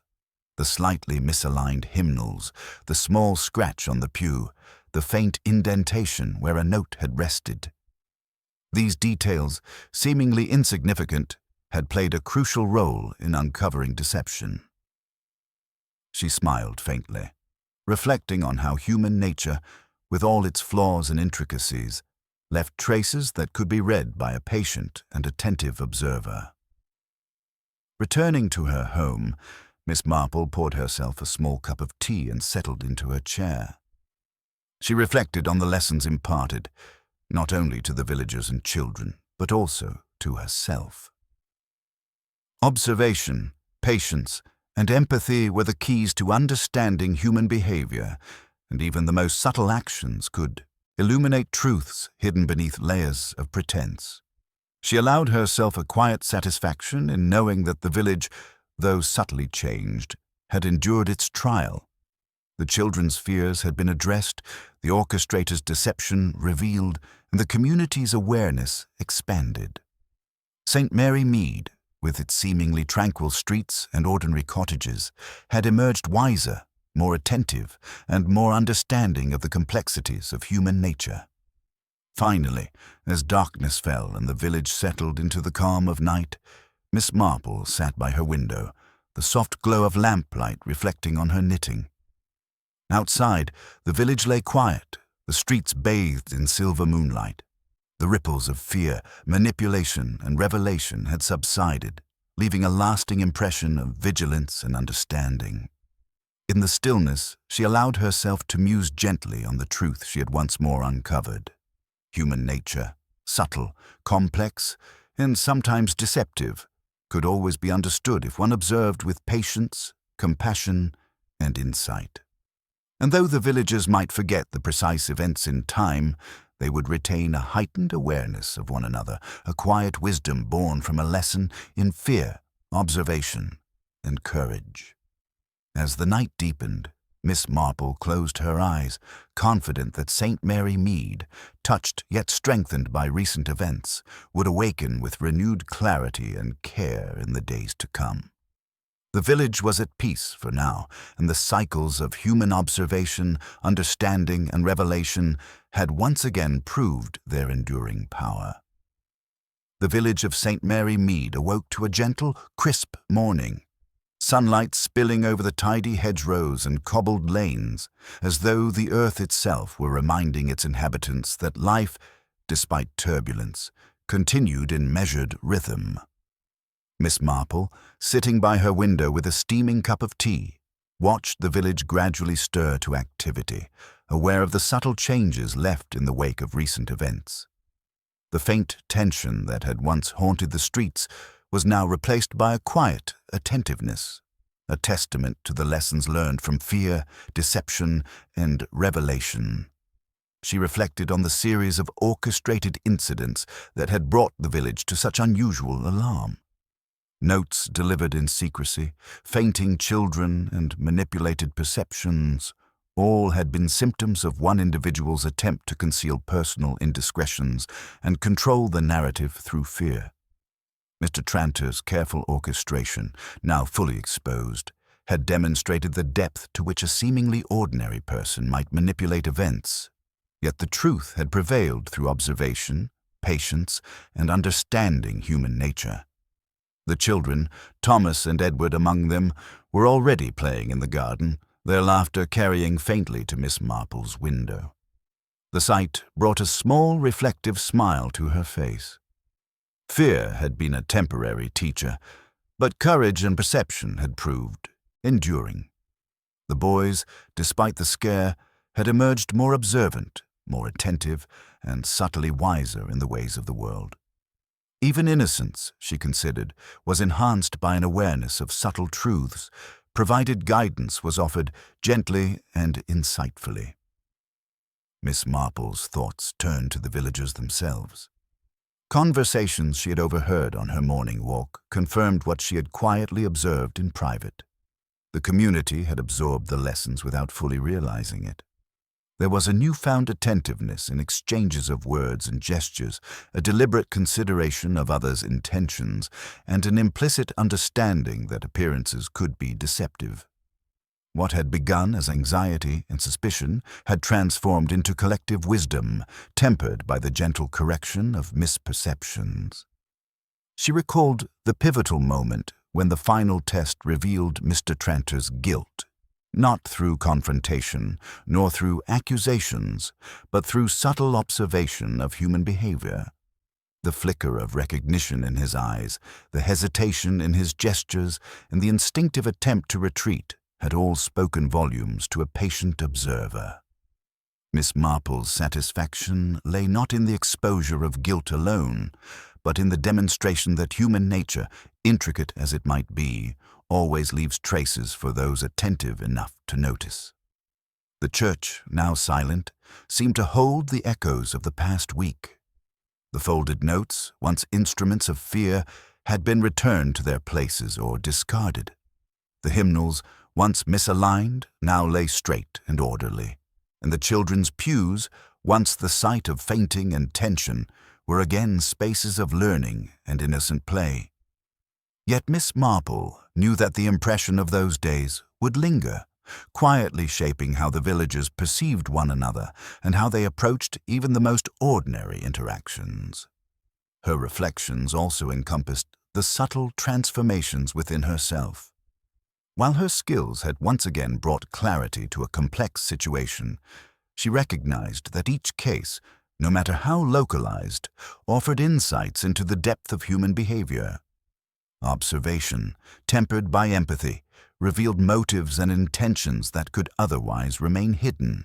the slightly misaligned hymnals, the small scratch on the pew, the faint indentation where a note had rested. These details, seemingly insignificant, had played a crucial role in uncovering deception. She smiled faintly, reflecting on how human nature, with all its flaws and intricacies, left traces that could be read by a patient and attentive observer. Returning to her home, Miss Marple poured herself a small cup of tea and settled into her chair. She reflected on the lessons imparted, not only to the villagers and children, but also to herself. Observation, patience, and empathy were the keys to understanding human behavior, and even the most subtle actions could illuminate truths hidden beneath layers of pretense. She allowed herself a quiet satisfaction in knowing that the village, though subtly changed, had endured its trial. The children's fears had been addressed, the orchestrator's deception revealed, and the community's awareness expanded. St. Mary Mead, with its seemingly tranquil streets and ordinary cottages, had emerged wiser, more attentive, and more understanding of the complexities of human nature. Finally, as darkness fell and the village settled into the calm of night, Miss Marple sat by her window, the soft glow of lamplight reflecting on her knitting. Outside, the village lay quiet, the streets bathed in silver moonlight. The ripples of fear, manipulation, and revelation had subsided, leaving a lasting impression of vigilance and understanding. In the stillness, she allowed herself to muse gently on the truth she had once more uncovered. Human nature, subtle, complex, and sometimes deceptive, could always be understood if one observed with patience, compassion, and insight. And though the villagers might forget the precise events in time, they would retain a heightened awareness of one another, a quiet wisdom born from a lesson in fear, observation, and courage. As the night deepened, Miss Marple closed her eyes, confident that St. Mary Mead, touched yet strengthened by recent events, would awaken with renewed clarity and care in the days to come. The village was at peace for now, and the cycles of human observation, understanding, and revelation had once again proved their enduring power. The village of St. Mary Mead awoke to a gentle, crisp morning, sunlight spilling over the tidy hedgerows and cobbled lanes, as though the earth itself were reminding its inhabitants that life, despite turbulence, continued in measured rhythm. Miss Marple, sitting by her window with a steaming cup of tea, watched the village gradually stir to activity, aware of the subtle changes left in the wake of recent events. The faint tension that had once haunted the streets was now replaced by a quiet attentiveness, a testament to the lessons learned from fear, deception, and revelation. She reflected on the series of orchestrated incidents that had brought the village to such unusual alarm. Notes delivered in secrecy, fainting children, and manipulated perceptions, all had been symptoms of one individual's attempt to conceal personal indiscretions and control the narrative through fear. Mr. Tranter's careful orchestration, now fully exposed, had demonstrated the depth to which a seemingly ordinary person might manipulate events, yet the truth had prevailed through observation, patience, and understanding human nature. The children, Thomas and Edward among them, were already playing in the garden, their laughter carrying faintly to Miss Marple's window. The sight brought a small, reflective smile to her face. Fear had been a temporary teacher, but courage and perception had proved enduring. The boys, despite the scare, had emerged more observant, more attentive, and subtly wiser in the ways of the world. Even innocence, she considered, was enhanced by an awareness of subtle truths, provided guidance was offered gently and insightfully. Miss Marple's thoughts turned to the villagers themselves. Conversations she had overheard on her morning walk confirmed what she had quietly observed in private. The community had absorbed the lessons without fully realizing it. There was a newfound attentiveness in exchanges of words and gestures, a deliberate consideration of others' intentions, and an implicit understanding that appearances could be deceptive. What had begun as anxiety and suspicion had transformed into collective wisdom, tempered by the gentle correction of misperceptions. She recalled the pivotal moment when the final test revealed Mr. Tranter's guilt, not through confrontation, nor through accusations, but through subtle observation of human behavior. The flicker of recognition in his eyes, the hesitation in his gestures, and the instinctive attempt to retreat had all spoken volumes to a patient observer. Miss Marple's satisfaction lay not in the exposure of guilt alone, but in the demonstration that human nature, intricate as it might be, always leaves traces for those attentive enough to notice. The church, now silent, seemed to hold the echoes of the past week. The folded notes, once instruments of fear, had been returned to their places or discarded. The hymnals, once misaligned, now lay straight and orderly, and the children's pews, once the site of fainting and tension, were again spaces of learning and innocent play. Yet Miss Marple knew that the impression of those days would linger, quietly shaping how the villagers perceived one another and how they approached even the most ordinary interactions. Her reflections also encompassed the subtle transformations within herself. While her skills had once again brought clarity to a complex situation, she recognized that each case, no matter how localized, offered insights into the depth of human behavior. Observation, tempered by empathy, revealed motives and intentions that could otherwise remain hidden.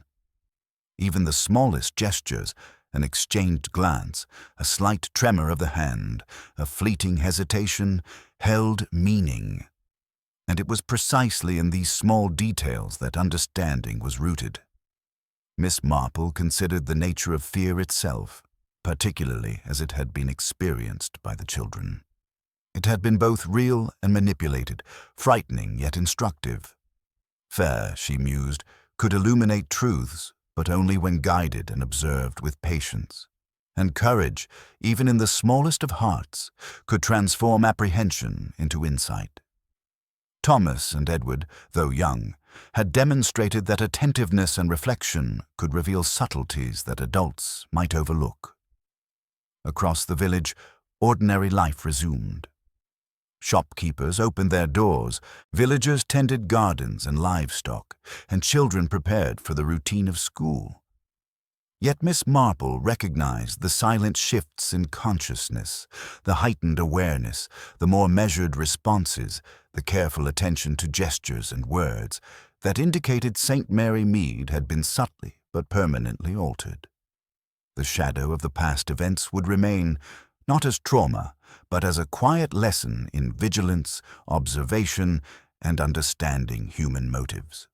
Even the smallest gestures, an exchanged glance, a slight tremor of the hand, a fleeting hesitation, held meaning. And it was precisely in these small details that understanding was rooted. Miss Marple considered the nature of fear itself, particularly as it had been experienced by the children. It had been both real and manipulated, frightening yet instructive. Fear, she mused, could illuminate truths, but only when guided and observed with patience. And courage, even in the smallest of hearts, could transform apprehension into insight. Thomas and Edward, though young, had demonstrated that attentiveness and reflection could reveal subtleties that adults might overlook. Across the village, ordinary life resumed. Shopkeepers opened their doors, villagers tended gardens and livestock, and children prepared for the routine of school. Yet Miss Marple recognized the silent shifts in consciousness, the heightened awareness, the more measured responses, the careful attention to gestures and words that indicated St. Mary Mead had been subtly but permanently altered. The shadow of the past events would remain, not as trauma, but as a quiet lesson in vigilance, observation, and understanding human motives.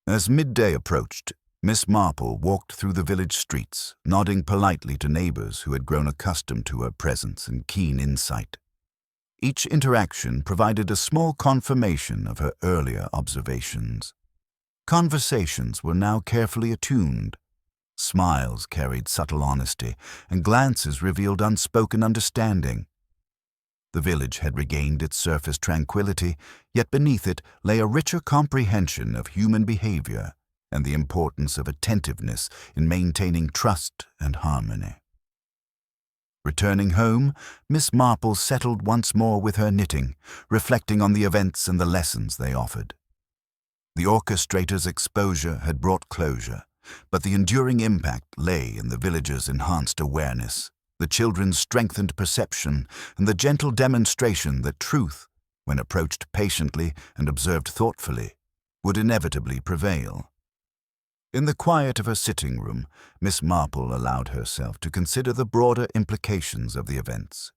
As midday approached, Miss Marple walked through the village streets, nodding politely to neighbors who had grown accustomed to her presence and keen insight. Each interaction provided a small confirmation of her earlier observations. Conversations were now carefully attuned. Smiles carried subtle honesty, and glances revealed unspoken understanding. The village had regained its surface tranquility, yet beneath it lay a richer comprehension of human behavior and the importance of attentiveness in maintaining trust and harmony. Returning home, Miss Marple settled once more with her knitting, reflecting on the events and the lessons they offered. The orchestrator's exposure had brought closure, but the enduring impact lay in the villagers' enhanced awareness, the children's strengthened perception, and the gentle demonstration that truth, when approached patiently and observed thoughtfully, would inevitably prevail. In the quiet of her sitting room, Miss Marple allowed herself to consider the broader implications of the events.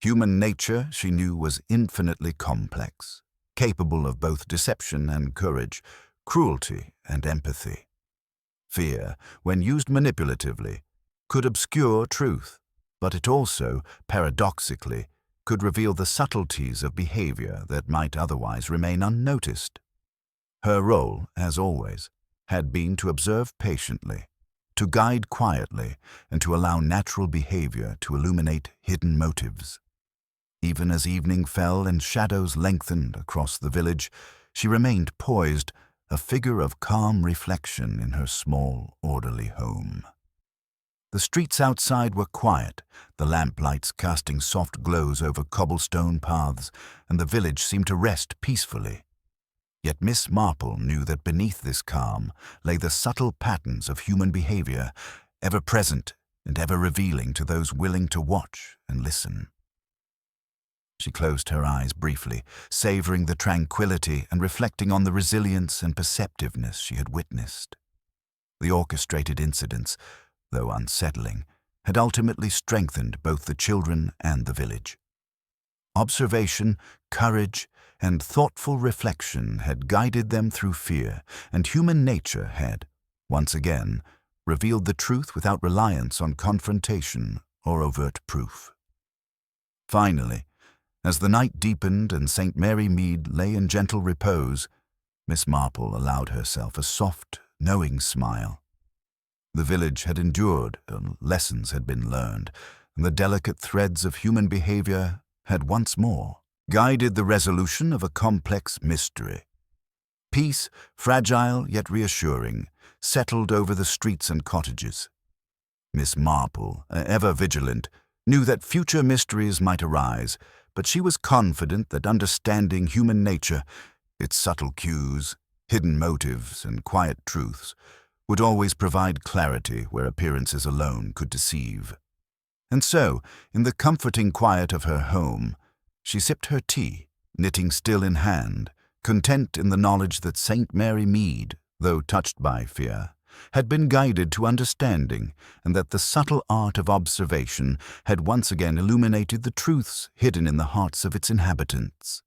Human nature, she knew, was infinitely complex, capable of both deception and courage, cruelty and empathy. Fear, when used manipulatively, could obscure truth, but it also, paradoxically, could reveal the subtleties of behavior that might otherwise remain unnoticed. Her role, as always, had been to observe patiently, to guide quietly, and to allow natural behavior to illuminate hidden motives. Even as evening fell and shadows lengthened across the village, she remained poised, a figure of calm reflection in her small, orderly home. The streets outside were quiet, the lamplights casting soft glows over cobblestone paths, and the village seemed to rest peacefully. Yet Miss Marple knew that beneath this calm lay the subtle patterns of human behavior, ever present and ever revealing to those willing to watch and listen. She closed her eyes briefly, savoring the tranquility and reflecting on the resilience and perceptiveness she had witnessed. The orchestrated incidents, though unsettling, had ultimately strengthened both the children and the village. Observation, courage, and thoughtful reflection had guided them through fear, and human nature had, once again, revealed the truth without reliance on confrontation or overt proof. Finally, as the night deepened and St. Mary Mead lay in gentle repose, Miss Marple allowed herself a soft, knowing smile. The village had endured, and lessons had been learned, and the delicate threads of human behavior had once more guided the resolution of a complex mystery. Peace, fragile yet reassuring, settled over the streets and cottages. Miss Marple, ever vigilant, knew that future mysteries might arise, but she was confident that understanding human nature, its subtle cues, hidden motives, and quiet truths, would always provide clarity where appearances alone could deceive. And so, in the comforting quiet of her home, she sipped her tea, knitting still in hand, content in the knowledge that St. Mary Mead, though touched by fear, had been guided to understanding, and that the subtle art of observation had once again illuminated the truths hidden in the hearts of its inhabitants.